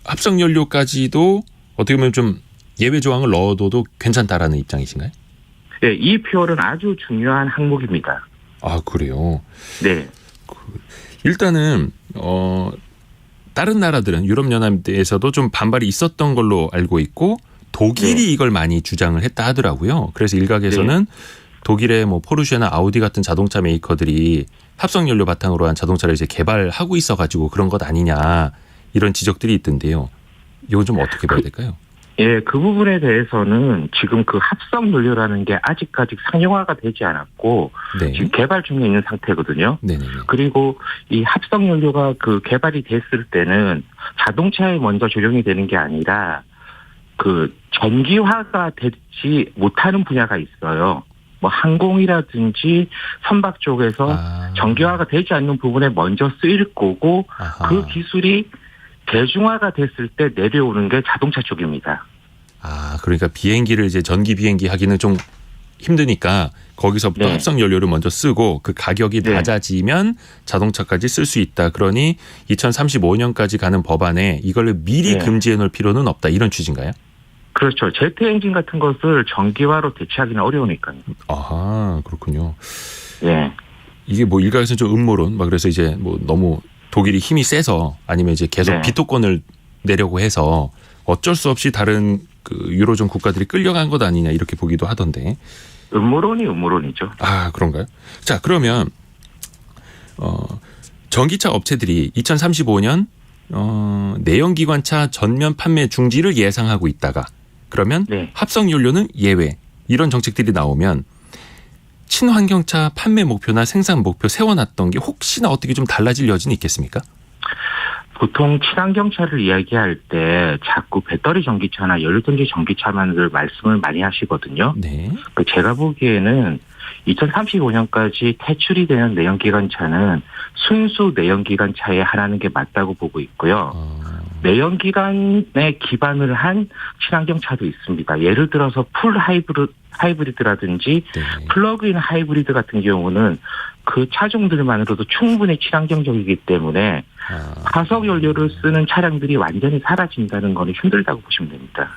합성 연료까지도 어떻게 보면 좀 예외 조항을 넣어둬도 괜찮다라는 입장이신가요? 네, 이퓨얼은 아주 중요한 항목입니다. 아, 그래요. 네. 일단은 다른 나라들은 유럽연합에서도 좀 반발이 있었던 걸로 알고 있고 독일이 이걸 많이 주장을 했다 하더라고요. 그래서 일각에서는 독일의 뭐 포르쉐나 아우디 같은 자동차 메이커들이 합성 연료 바탕으로 한 자동차를 이제 개발하고 있어가지고 그런 것 아니냐 이런 지적들이 있던데요. 이건 좀 어떻게 봐야 될까요? 예, 그 부분에 대해서는 지금 그 합성 연료라는 게 아직까지 상용화가 되지 않았고 네. 지금 개발 중에 있는 상태거든요. 네네네. 그리고 이 합성 연료가 그 개발이 됐을 때는 자동차에 먼저 적용이 되는 게 아니라 그 전기화가 되지 못하는 분야가 있어요. 뭐 항공이라든지 선박 쪽에서 전기화가 되지 않는 부분에 먼저 쓰일 거고 아하. 그 기술이 대중화가 됐을 때 내려오는 게 자동차 쪽입니다. 그러니까 비행기를 이제 전기 비행기 하기는 좀 힘드니까 거기서부터 네. 합성 연료를 먼저 쓰고 그 가격이 네. 낮아지면 자동차까지 쓸 수 있다. 그러니 2035년까지 가는 법안에 이걸 미리 네. 금지해 놓을 필요는 없다. 이런 취지인가요? 그렇죠. 제트 엔진 같은 것을 전기화로 대체하기는 어려우니까요. 아하, 그렇군요. 예. 이게 뭐 일각에서는 좀 음모론, 막 그래서 이제 뭐 너무 독일이 힘이 세서 아니면 이제 계속 네. 비토권을 내려고 해서 어쩔 수 없이 다른 그 유로존 국가들이 끌려간 것 아니냐 이렇게 보기도 하던데. 음모론이 음모론이죠. 그런가요? 자, 그러면 전기차 업체들이 2035년 내연기관차 전면 판매 중지를 예상하고 있다가 그러면 네. 합성 연료는 예외 이런 정책들이 나오면 친환경차 판매 목표나 생산 목표 세워놨던 게 혹시나 어떻게 좀 달라질 여지는 있겠습니까? 보통 친환경차를 이야기할 때 자꾸 배터리 전기차나 연료전지 전기차만을 말씀을 많이 하시거든요. 네. 제가 보기에는 2035년까지 퇴출이 되는 내연기관차는 순수 내연기관차에 하나는 게 맞다고 보고 있고요. 내연기관에 기반을 한 친환경차도 있습니다. 예를 들어서 풀 하이브리드라든지 네. 플러그인 하이브리드 같은 경우는 그 차종들만으로도 충분히 친환경적이기 때문에 화석 연료를 쓰는 차량들이 완전히 사라진다는 건 힘들다고 보시면 됩니다.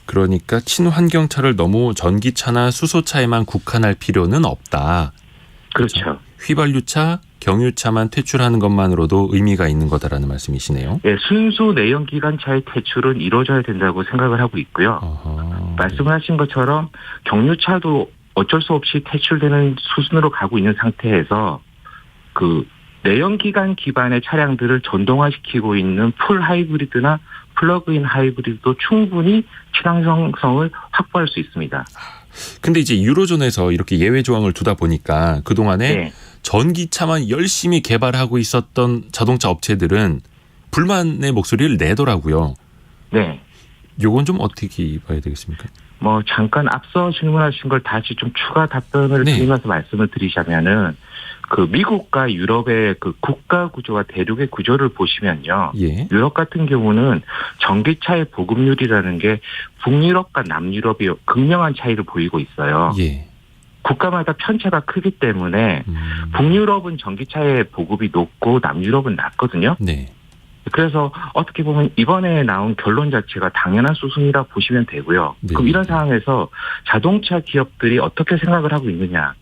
그러니까 친환경차를 너무 전기차나 수소차에만 국한할 필요는 없다. 그렇죠. 휘발유차, 경유차만 퇴출하는 것만으로도 의미가 있는 거다라는 말씀이시네요. 예, 순수 내연기관차의 퇴출은 이루어져야 된다고 생각을 하고 있고요. 어허. 말씀하신 것처럼 경유차도 어쩔 수 없이 퇴출되는 수순으로 가고 있는 상태에서 그 내연기관 기반의 차량들을 전동화시키고 있는 풀 하이브리드나 플러그인 하이브리드도 충분히 친환경성을 확보할 수 있습니다. 근데 이제 유로존에서 이렇게 예외 조항을 두다 보니까 그동안에 네. 전기차만 열심히 개발하고 있었던 자동차 업체들은 불만의 목소리를 내더라고요. 네. 요건 좀 어떻게 봐야 되겠습니까? 뭐 잠깐 앞서 질문하신 걸 다시 좀 추가 답변을 네. 드리면서 말씀을 드리자면은 그 미국과 유럽의 그 국가 구조와 대륙의 구조를 보시면요. 예. 유럽 같은 경우는 전기차의 보급률이라는 게 북유럽과 남유럽이 극명한 차이를 보이고 있어요. 예. 국가마다 편차가 크기 때문에 북유럽은 전기차의 보급이 높고 남유럽은 낮거든요. 네. 그래서 어떻게 보면 이번에 나온 결론 자체가 당연한 수순이라 보시면 되고요. 네. 그럼 이런 상황에서 자동차 기업들이 어떻게 생각을 하고 있느냐.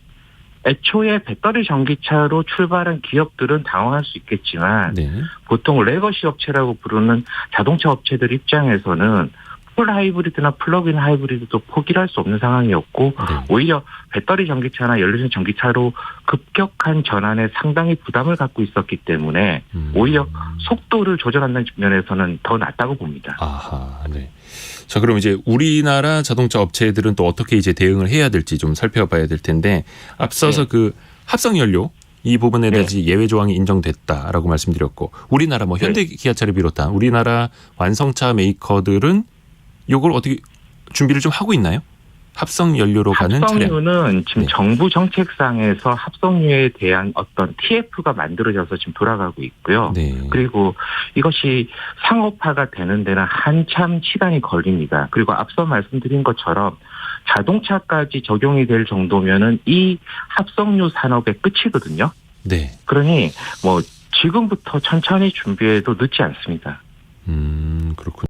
애초에 배터리 전기차로 출발한 기업들은 당황할 수 있겠지만 네. 보통 레거시 업체라고 부르는 자동차 업체들 입장에서는 풀 하이브리드나 플러그인 하이브리드도 포기를 할 수 없는 상황이었고 네. 오히려 배터리 전기차나 연료전 전기차로 급격한 전환에 상당히 부담을 갖고 있었기 때문에 오히려 속도를 조절한다는 면에서는 더 낫다고 봅니다. 아하, 네. 자, 그럼 이제 우리나라 자동차 업체들은 또 어떻게 이제 대응을 해야 될지 좀 살펴봐야 될 텐데 앞서서 네. 그 합성 연료 이 부분에 네. 대해서 예외 조항이 인정됐다라고 말씀드렸고 우리나라 뭐 현대 기아차를 비롯한 우리나라 완성차 메이커들은 요걸 어떻게 준비를 좀 하고 있나요? 합성 연료로 가는 차량. 합성유는 지금 네. 정부 정책상에서 합성유에 대한 어떤 TF가 만들어져서 지금 돌아가고 있고요. 네. 그리고 이것이 상업화가 되는 데는 한참 시간이 걸립니다. 그리고 앞서 말씀드린 것처럼 자동차까지 적용이 될 정도면은 이 합성유 산업의 끝이거든요. 네. 그러니 뭐 지금부터 천천히 준비해도 늦지 않습니다. 그렇군요.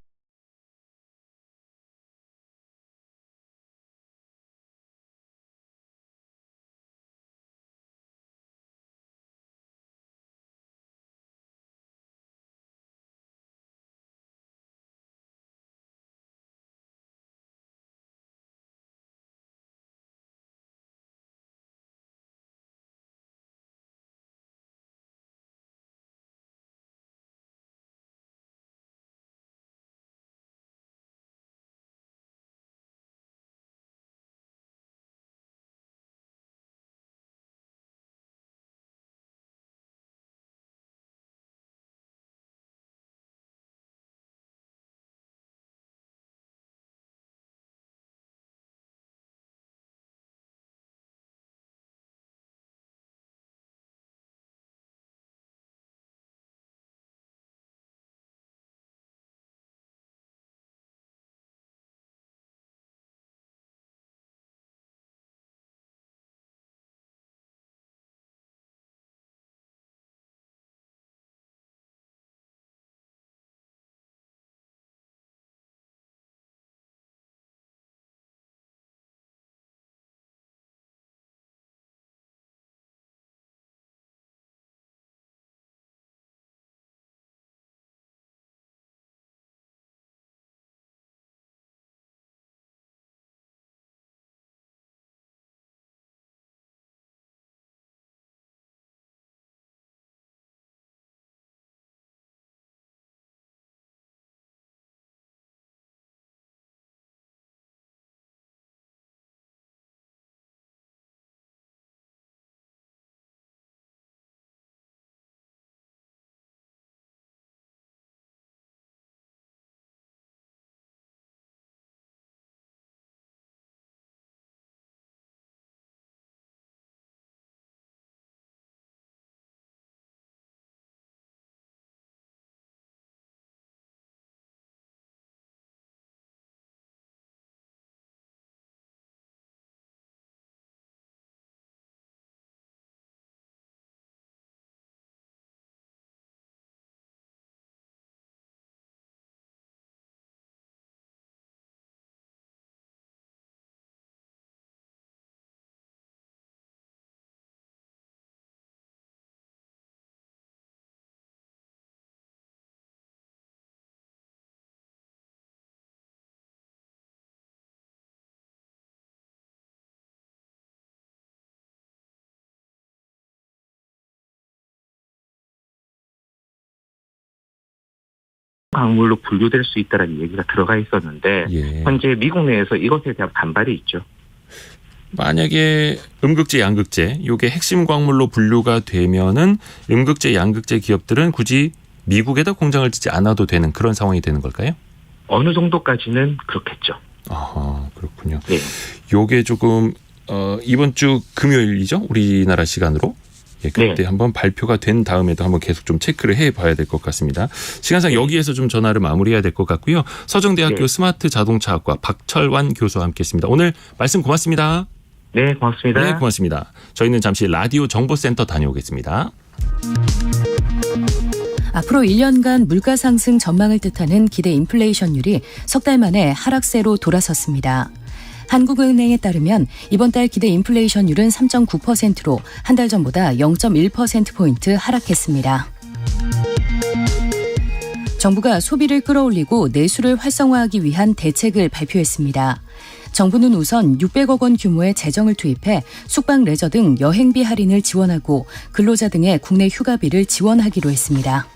광물로 분류될 수 있다는 얘기가 들어가 있었는데 예. 현재 미국 내에서 이것에 대한 반발이 있죠. 만약에 음극재, 양극재 요게 핵심 광물로 분류가 되면은 음극재, 양극재 기업들은 굳이 미국에다 공장을 짓지 않아도 되는 그런 상황이 되는 걸까요? 어느 정도까지는 그렇겠죠. 아, 그렇군요. 네. 요게 조금 이번 주 금요일이죠? 우리나라 시간으로. 예, 그때 네. 한번 발표가 된 다음에도 한번 계속 좀 체크를 해봐야 될 것 같습니다. 시간상 여기에서 좀 전화를 마무리해야 될 것 같고요. 서정대학교 네. 스마트 자동차학과 박철환 교수와 함께했습니다. 오늘 말씀 고맙습니다. 네, 고맙습니다. 네, 고맙습니다. 저희는 잠시 라디오 정보센터 다녀오겠습니다. 앞으로 1년간 물가 상승 전망을 뜻하는 기대 인플레이션율이 석 달 만에 하락세로 돌아섰습니다. 한국은행에 따르면 이번 달 기대 인플레이션율은 3.9%로 한 달 전보다 0.1%포인트 하락했습니다. 정부가 소비를 끌어올리고 내수를 활성화하기 위한 대책을 발표했습니다. 정부는 우선 600억 원 규모의 재정을 투입해 숙박 레저 등 여행비 할인을 지원하고 근로자 등의 국내 휴가비를 지원하기로 했습니다.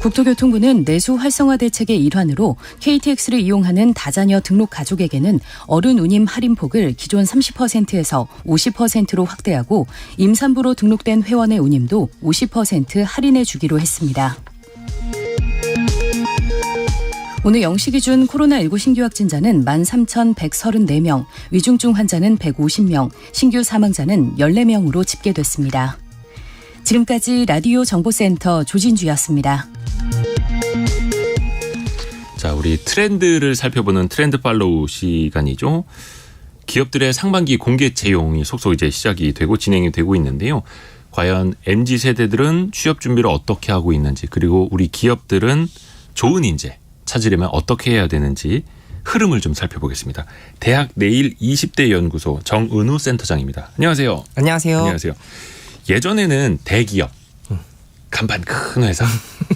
국토교통부는 내수 활성화 대책의 일환으로 KTX를 이용하는 다자녀 등록 가족에게는 어른 운임 할인폭을 기존 30%에서 50%로 확대하고 임산부로 등록된 회원의 운임도 50% 할인해 주기로 했습니다. 오늘 0시 기준 코로나19 신규 확진자는 13,134명, 위중증 환자는 150명, 신규 사망자는 14명으로 집계됐습니다. 지금까지 라디오 정보센터 조진주였습니다. 자, 우리 트렌드를 살펴보는 트렌드 팔로우 시간이죠. 기업들의 상반기 공개 채용이 속속 이제 시작이 되고 진행이 되고 있는데요. 과연 MZ 세대들은 취업 준비를 어떻게 하고 있는지, 그리고 우리 기업들은 좋은 인재 찾으려면 어떻게 해야 되는지 흐름을 좀 살펴보겠습니다. 대학 내일 20대 연구소 정은우 센터장입니다. 안녕하세요. 안녕하세요. 안녕하세요. 예전에는 대기업, 간판 큰 회사,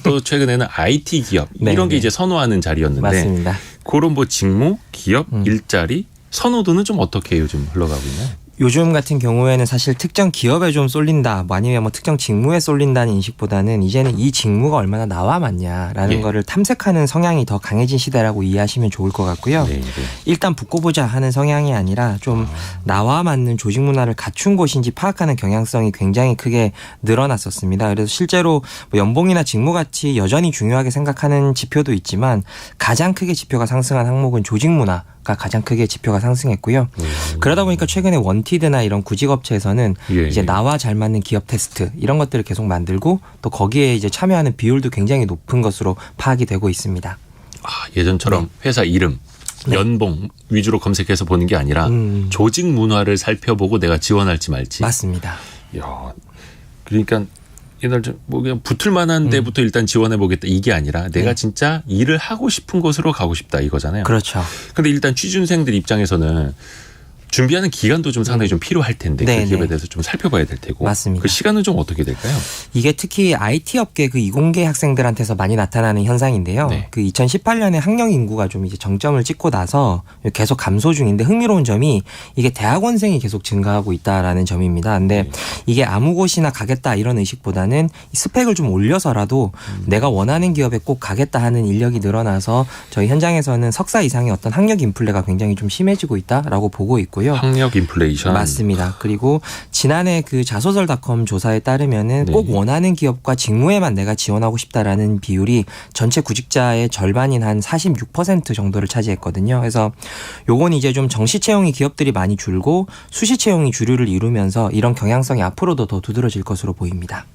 또 최근에는 IT 기업 이런 게 이제 선호하는 자리였는데 맞습니다. 그런 뭐 직무, 기업, 일자리 선호도는 좀 어떻게 요즘 흘러가고 있나요? 요즘 같은 경우에는 사실 특정 기업에 좀 쏠린다, 뭐 아니면 뭐 특정 직무에 쏠린다는 인식보다는 이제는 이 직무가 얼마나 나와 맞냐라는 예. 거를 탐색하는 성향이 더 강해진 시대라고 이해하시면 좋을 것 같고요. 네, 네. 일단 붙고 보자 하는 성향이 아니라 좀 나와 맞는 조직 문화를 갖춘 곳인지 파악하는 경향성이 굉장히 크게 늘어났었습니다. 그래서 실제로 뭐 연봉이나 직무 같이 여전히 중요하게 생각하는 지표도 있지만 가장 크게 지표가 상승한 항목은 조직 문화. 가 가장 크게 지표가 상승했고요. 그러다 보니까 최근에 원티드나 이런 구직업체에서는 예, 이제 예. 나와 잘 맞는 기업 테스트 이런 것들을 계속 만들고 또 거기에 이제 참여하는 비율도 굉장히 높은 것으로 파악이 되고 있습니다. 아, 예전처럼 회사 이름, 연봉 위주로 검색해서 보는 게 아니라 조직 문화를 살펴보고 내가 지원할지 말지. 맞습니다. 야, 그러니까 옛날 뭐 그냥 붙을 만한 데부터 일단 지원해 보겠다 이게 아니라 내가 진짜 일을 하고 싶은 곳으로 가고 싶다 이거잖아요. 그렇죠. 근데 일단 취준생들 입장에서는 준비하는 기간도 좀 상당히 좀 필요할 텐데 그 네네. 기업에 대해서 좀 살펴봐야 될 테고. 맞습니다. 그 시간은 좀 어떻게 될까요? 이게 특히 IT 업계 그 이공계 학생들한테서 많이 나타나는 현상인데요. 네. 그 2018년에 학령 인구가 좀 이제 정점을 찍고 나서 계속 감소 중인데 흥미로운 점이 이게 대학원생이 계속 증가하고 있다라는 점입니다. 근데 이게 아무 곳이나 가겠다 이런 의식보다는 스펙을 좀 올려서라도 내가 원하는 기업에 꼭 가겠다 하는 인력이 늘어나서 저희 현장에서는 석사 이상의 어떤 학력 인플레가 굉장히 좀 심해지고 있다라고 보고 있고요. 학력 인플레이션. 맞습니다. 그리고 지난해 그 자소설닷컴 조사에 따르면은 네. 꼭 원하는 기업과 직무에만 내가 지원하고 싶다라는 비율이 전체 구직자의 절반인 한 46% 정도를 차지했거든요. 그래서 요건 이제 좀 정시 채용이 기업들이 많이 줄고 수시 채용이 주류를 이루면서 이런 경향성이 앞으로도 더 두드러질 것으로 보입니다.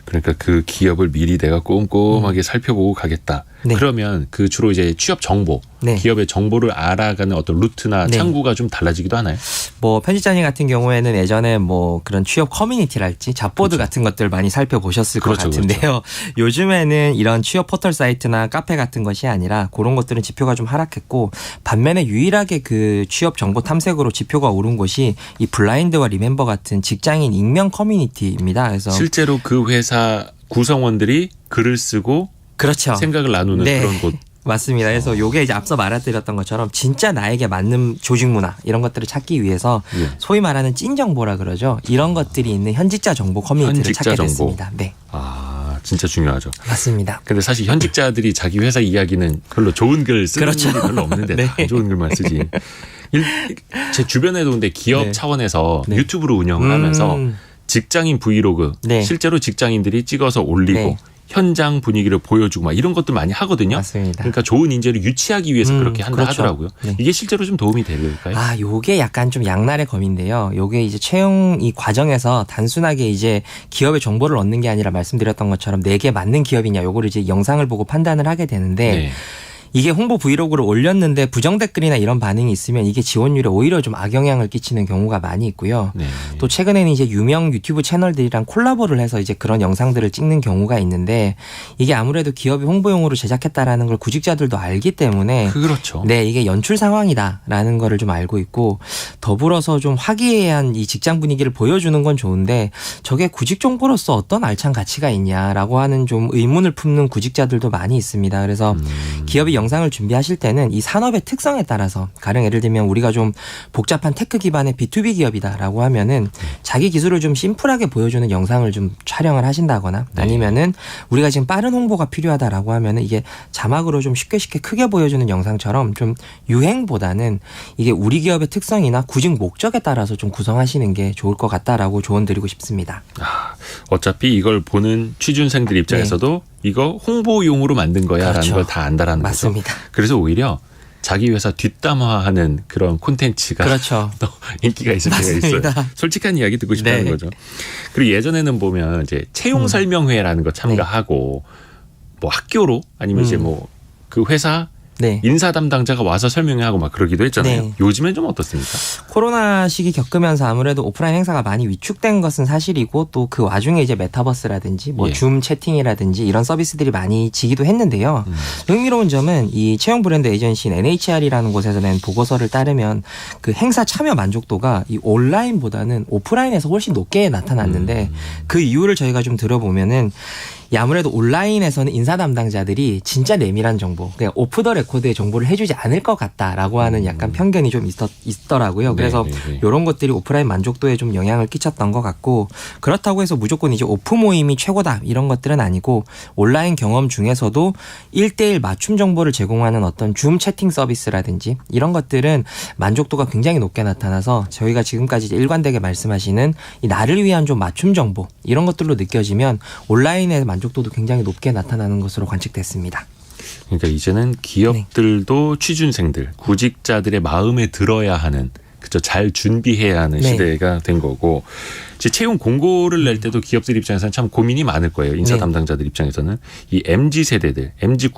그러니까 그 기업을 미리 내가 꼼꼼하게 살펴보고 가겠다. 네. 그러면 그 주로 이제 취업 정보, 네. 기업의 정보를 알아가는 어떤 루트나 네. 창구가 좀 달라지기도 하나요? 뭐 편집자님 같은 경우에는 예전에 뭐 그런 취업 커뮤니티랄지 잡보드 같은 것들 많이 살펴보셨을 그렇죠, 것 같은데요. 요즘에는 이런 취업 포털 사이트나 카페 같은 것이 아니라 그런 것들은 지표가 좀 하락했고 반면에 유일하게 그 취업 정보 탐색으로 지표가 오른 곳이 이 블라인드와 리멤버 같은 직장인 익명 커뮤니티입니다. 그래서 실제로 그 회사 구성원들이 글을 쓰고 그렇죠. 생각을 나누는 네. 그런 곳. 맞습니다. 그래서 요게 이제 앞서 말해드렸던 것처럼 진짜 나에게 맞는 조직 문화 이런 것들을 찾기 위해서 예. 소위 말하는 찐 정보라 그러죠. 이런 것들이 있는 현직자 정보 커뮤니티를 현직자 찾게 정보. 됐습니다. 네. 아, 진짜 중요하죠. 맞습니다. 근데 사실 현직자들이 자기 회사 이야기는 별로 좋은 글 쓰는 그렇죠. 일이 별로 없는데 네. 다 안 좋은 글만 쓰지. 제 주변에도 근데 기업 네. 차원에서 네. 유튜브로 운영을 하면서 직장인 브이로그 네. 실제로 직장인들이 찍어서 올리고 네. 현장 분위기를 보여주고 막 이런 것들 많이 하거든요. 맞습니다. 그러니까 좋은 인재를 유치하기 위해서 그렇게 한다 그렇죠. 하더라고요. 네. 이게 실제로 좀 도움이 될까요? 아, 요게 약간 좀 양날의 검인데요. 요게 이제 채용 이 과정에서 단순하게 이제 기업의 정보를 얻는 게 아니라 말씀드렸던 것처럼 내게 맞는 기업이냐 요거를 이제 영상을 보고 판단을 하게 되는데 네. 이게 홍보 브이로그를 올렸는데 부정 댓글이나 이런 반응이 있으면 이게 지원율에 오히려 좀 악영향을 끼치는 경우가 많이 있고요. 네. 또 최근에는 이제 유명 유튜브 채널들이랑 콜라보를 해서 이제 그런 영상들을 찍는 경우가 있는데 이게 아무래도 기업이 홍보용으로 제작했다라는 걸 구직자들도 알기 때문에 그렇죠. 네, 이게 연출 상황이다라는 거를 좀 알고 있고 더불어서 좀 화기애애한 이 직장 분위기를 보여주는 건 좋은데 저게 구직 정보로서 어떤 알찬 가치가 있냐라고 하는 좀 의문을 품는 구직자들도 많이 있습니다. 그래서 기업이 영상을 준비하실 때는 이 산업의 특성에 따라서 가령 예를 들면 우리가 좀 복잡한 테크 기반의 B2B 기업이다라고 하면은 자기 기술을 좀 심플하게 보여주는 영상을 좀 촬영을 하신다거나 아니면은 우리가 지금 빠른 홍보가 필요하다라고 하면은 이게 자막으로 좀 쉽게 크게 보여주는 영상처럼 좀 유행보다는 이게 우리 기업의 특성이나 구직 목적에 따라서 좀 구성하시는 게 좋을 것 같다라고 조언 드리고 싶습니다. 어차피 이걸 보는 취준생들 입장에서도 이거 홍보용으로 만든 거야라는 그렇죠. 걸 다 안다라는 거죠. 맞습니다. 그래서 오히려 자기 회사 뒷담화하는 그런 콘텐츠가 그렇죠. 또 인기가 있을 때가 있어요. 맞습니다. 솔직한 이야기 듣고 싶다는 네. 거죠. 그리고 예전에는 보면 이제 채용 설명회라는 거 참가하고 뭐 학교로 아니면 이제 뭐 그 회사 네. 인사 담당자가 와서 설명하고 막 그러기도 했잖아요. 네. 요즘엔 좀 어떻습니까? 코로나 시기 겪으면서 아무래도 오프라인 행사가 많이 위축된 것은 사실이고 또 그 와중에 이제 메타버스라든지 뭐 예. 줌 채팅이라든지 이런 서비스들이 많이 지기도 했는데요. 흥미로운 점은 이 채용 브랜드 에이전시인 NHR이라는 곳에서 낸 보고서를 따르면 그 행사 참여 만족도가 이 온라인보다는 오프라인에서 훨씬 높게 나타났는데 그 이유를 저희가 좀 들어보면은 이 아무래도 온라인에서는 인사 담당자들이 진짜 내밀한 정보, 그냥 오프 더 레코드의 정보를 해주지 않을 것 같다라고 하는 약간 편견이 좀 있더라고요. 그래서 네. 이런 것들이 오프라인 만족도에 좀 영향을 끼쳤던 것 같고 그렇다고 해서 무조건 이제 오프 모임이 최고다 이런 것들은 아니고 온라인 경험 중에서도 1대1 맞춤 정보를 제공하는 어떤 줌 채팅 서비스라든지 이런 것들은 만족도가 굉장히 높게 나타나서 저희가 지금까지 이제 일관되게 말씀하시는 이 나를 위한 좀 맞춤 정보 이런 것들로 느껴지면 온라인의 만족도도 굉장히 높게 나타나는 것으로 관측됐습니다. 그러니까 이제는 기업들도 취준생들, 구직자들의 마음에 들어야 하는 그죠 잘 준비해야 하는 네. 시대가 된 거고 이제 채용 공고를 낼 때도 기업들 입장에서는 참 고민이 많을 거예요. 인사 네. 담당자들 입장에서는 이 MZ 세대들, MZ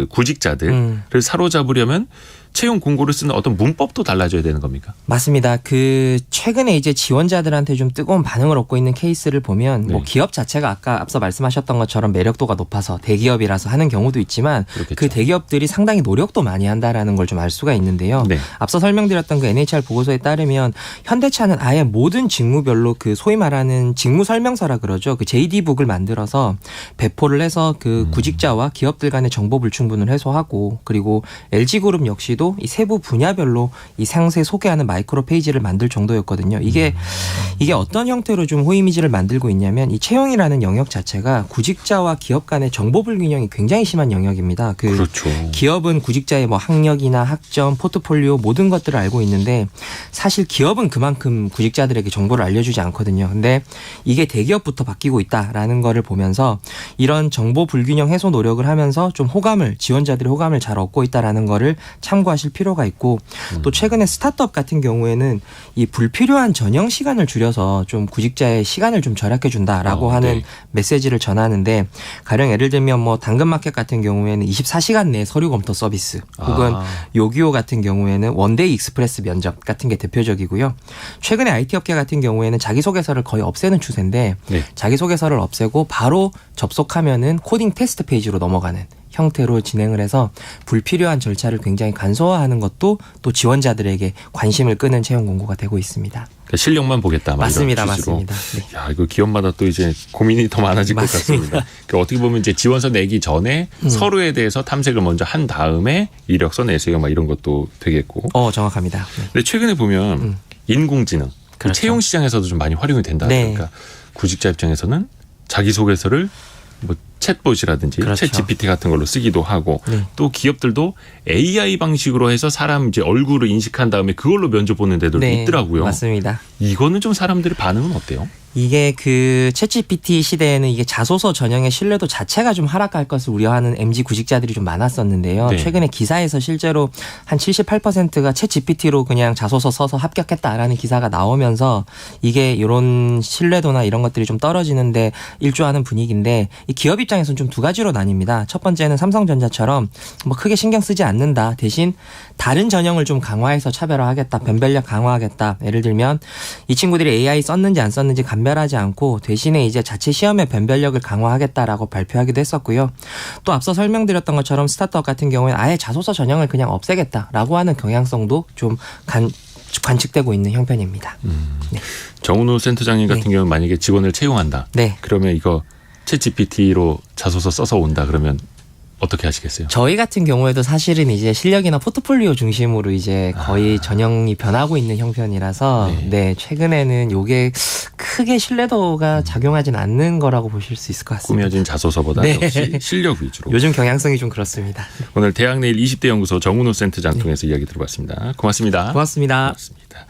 구직자들을 사로잡으려면 채용 공고를 쓰는 어떤 문법도 달라져야 되는 겁니까? 맞습니다. 그 최근에 이제 지원자들한테 좀 뜨거운 반응을 얻고 있는 케이스를 보면 뭐 네. 기업 자체가 아까 앞서 말씀하셨던 것처럼 매력도가 높아서 대기업이라서 하는 경우도 있지만 그렇겠죠. 그 대기업들이 상당히 노력도 많이 한다라는 걸 좀 알 수가 있는데요. 네. 앞서 설명드렸던 그 NHR 보고서에 따르면 현대차는 아예 모든 직무별로 그 소위 말하는 직무 설명서라 그러죠. 그 JD북을 만들어서 배포를 해서 그 구직자와 기업들 간의 정보 불충분을 해소하고 그리고 LG그룹 역시도 이 세부 분야별로 이 상세 소개하는 마이크로 페이지를 만들 정도였거든요. 이게 어떤 형태로 좀 호이미지를 만들고 있냐면 이 채용이라는 영역 자체가 구직자와 기업 간의 정보 불균형이 굉장히 심한 영역입니다. 그렇죠. 기업은 구직자의 뭐 학력이나 학점, 포트폴리오 모든 것들을 알고 있는데 사실 기업은 그만큼 구직자들에게 정보를 알려주지 않거든요. 근데 이게 대기업부터 바뀌고 있다라는 거를 보면서 이런 정보 불균형 해소 노력을 하면서 좀 지원자들의 호감을 잘 얻고 있다라는 거를 참고하실 필요가 있고 또 최근에 스타트업 같은 경우에는 이 불필요한 전형 시간을 줄여서 좀 구직자의 시간을 좀 절약해 준다라고 하는 네. 메시지를 전하는데 가령 예를 들면 뭐 당근마켓 같은 경우에는 24시간 내 서류 검토 서비스 혹은 요기요 같은 경우에는 원데이 익스프레스 면접 같은 게 대표적이고요. 최근에 IT 업계 같은 경우에는 자기소개서를 거의 없애는 추세인데 네. 자기소개서를 없애고 바로 접속하면은 코딩 테스트 페이지로 넘어가는 형태로 진행을 해서 불필요한 절차를 굉장히 간소화하는 것도 또 지원자들에게 관심을 끄는 채용 공고가 되고 있습니다. 그러니까 실력만 보겠다. 맞습니다. 이런 취지로. 맞습니다. 네. 야, 이거 기업마다 또 이제 고민이 더 많아질 것 맞습니다. 같습니다. 그러니까 어떻게 보면 이제 지원서 내기 전에 서로에 대해서 탐색을 먼저 한 다음에 이력서 내세요, 막 이런 것도 되겠고. 정확합니다. 네. 근데 최근에 보면 인공지능, 그렇죠. 채용 시장에서도 좀 많이 활용이 된다. 네. 그러니까 구직자 입장에서는 자기소개서를 뭐 챗봇이라든지 그렇죠. 챗 GPT 같은 걸로 쓰기도 하고 네. 또 기업들도 AI 방식으로 해서 사람 이제 얼굴을 인식한 다음에 그걸로 면접 보는 데들도 네, 있더라고요. 맞습니다. 이거는 좀 사람들의 반응은 어때요? 이게 그 챗GPT 시대에는 이게 자소서 전형의 신뢰도 자체가 좀 하락할 것을 우려하는 MZ 구직자들이 좀 많았었는데요. 네. 최근에 기사에서 실제로 한 78%가 챗GPT로 그냥 자소서 써서 합격했다라는 기사가 나오면서 이게 이런 신뢰도나 이런 것들이 좀 떨어지는데 일조하는 분위기인데 이 기업 입장에서는 좀 두 가지로 나뉩니다. 첫 번째는 삼성전자처럼 뭐 크게 신경 쓰지 않는다. 대신 다른 전형을 좀 강화해서 차별화하겠다. 변별력 강화하겠다. 예를 들면 이 친구들이 AI 썼는지 안 썼는지 감별하지 않고 대신에 이제 자체 시험의 변별력을 강화하겠다라고 발표하기도 했었고요. 또 앞서 설명드렸던 것처럼 스타트업 같은 경우에는 아예 자소서 전형을 그냥 없애겠다라고 하는 경향성도 좀 관측되고 있는 형편입니다. 네. 정은우 센터장님 같은 네. 경우는 만약에 직원을 채용한다. 네. 그러면 이거 챗GPT로 자소서 써서 온다 그러면 어떻게 하시겠어요? 저희 같은 경우에도 사실은 이제 실력이나 포트폴리오 중심으로 이제 거의 전형이 변하고 있는 형편이라서 네, 최근에는 이게 크게 신뢰도가 작용하진 않는 거라고 보실 수 있을 것 같습니다. 꾸며진 자소서보다 네. 역시 실력 위주로. 요즘 경향성이 좀 그렇습니다. 오늘 대학내일 20대 연구소 정은호 센터장 통해서 이야기 들어봤습니다. 고맙습니다. 고맙습니다. 고맙습니다.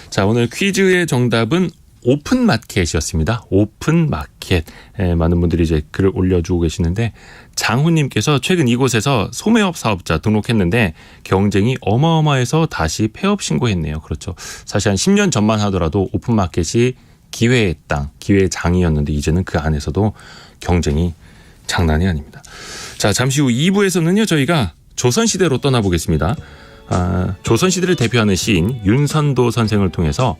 자, 오늘 퀴즈의 정답은 오픈 마켓이었습니다. 오픈 마켓. 많은 분들이 이제 글을 올려주고 계시는데 장훈님께서 최근 이곳에서 소매업 사업자 등록했는데 경쟁이 어마어마해서 다시 폐업 신고했네요. 그렇죠. 사실 한 10년 전만 하더라도 오픈 마켓이 기회의 땅, 기회의 장이었는데 이제는 그 안에서도 경쟁이 장난이 아닙니다. 자, 잠시 후 2부에서는요 저희가 조선시대로 떠나보겠습니다. 조선시대를 대표하는 시인 윤선도 선생을 통해서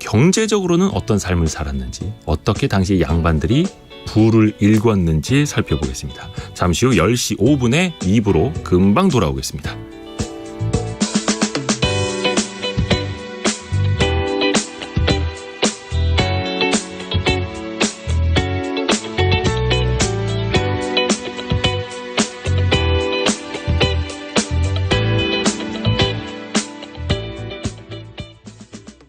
경제적으로는 어떤 삶을 살았는지 어떻게 당시 양반들이 부를 일궜는지 살펴보겠습니다. 잠시 후 10시 5분에 2부로 금방 돌아오겠습니다.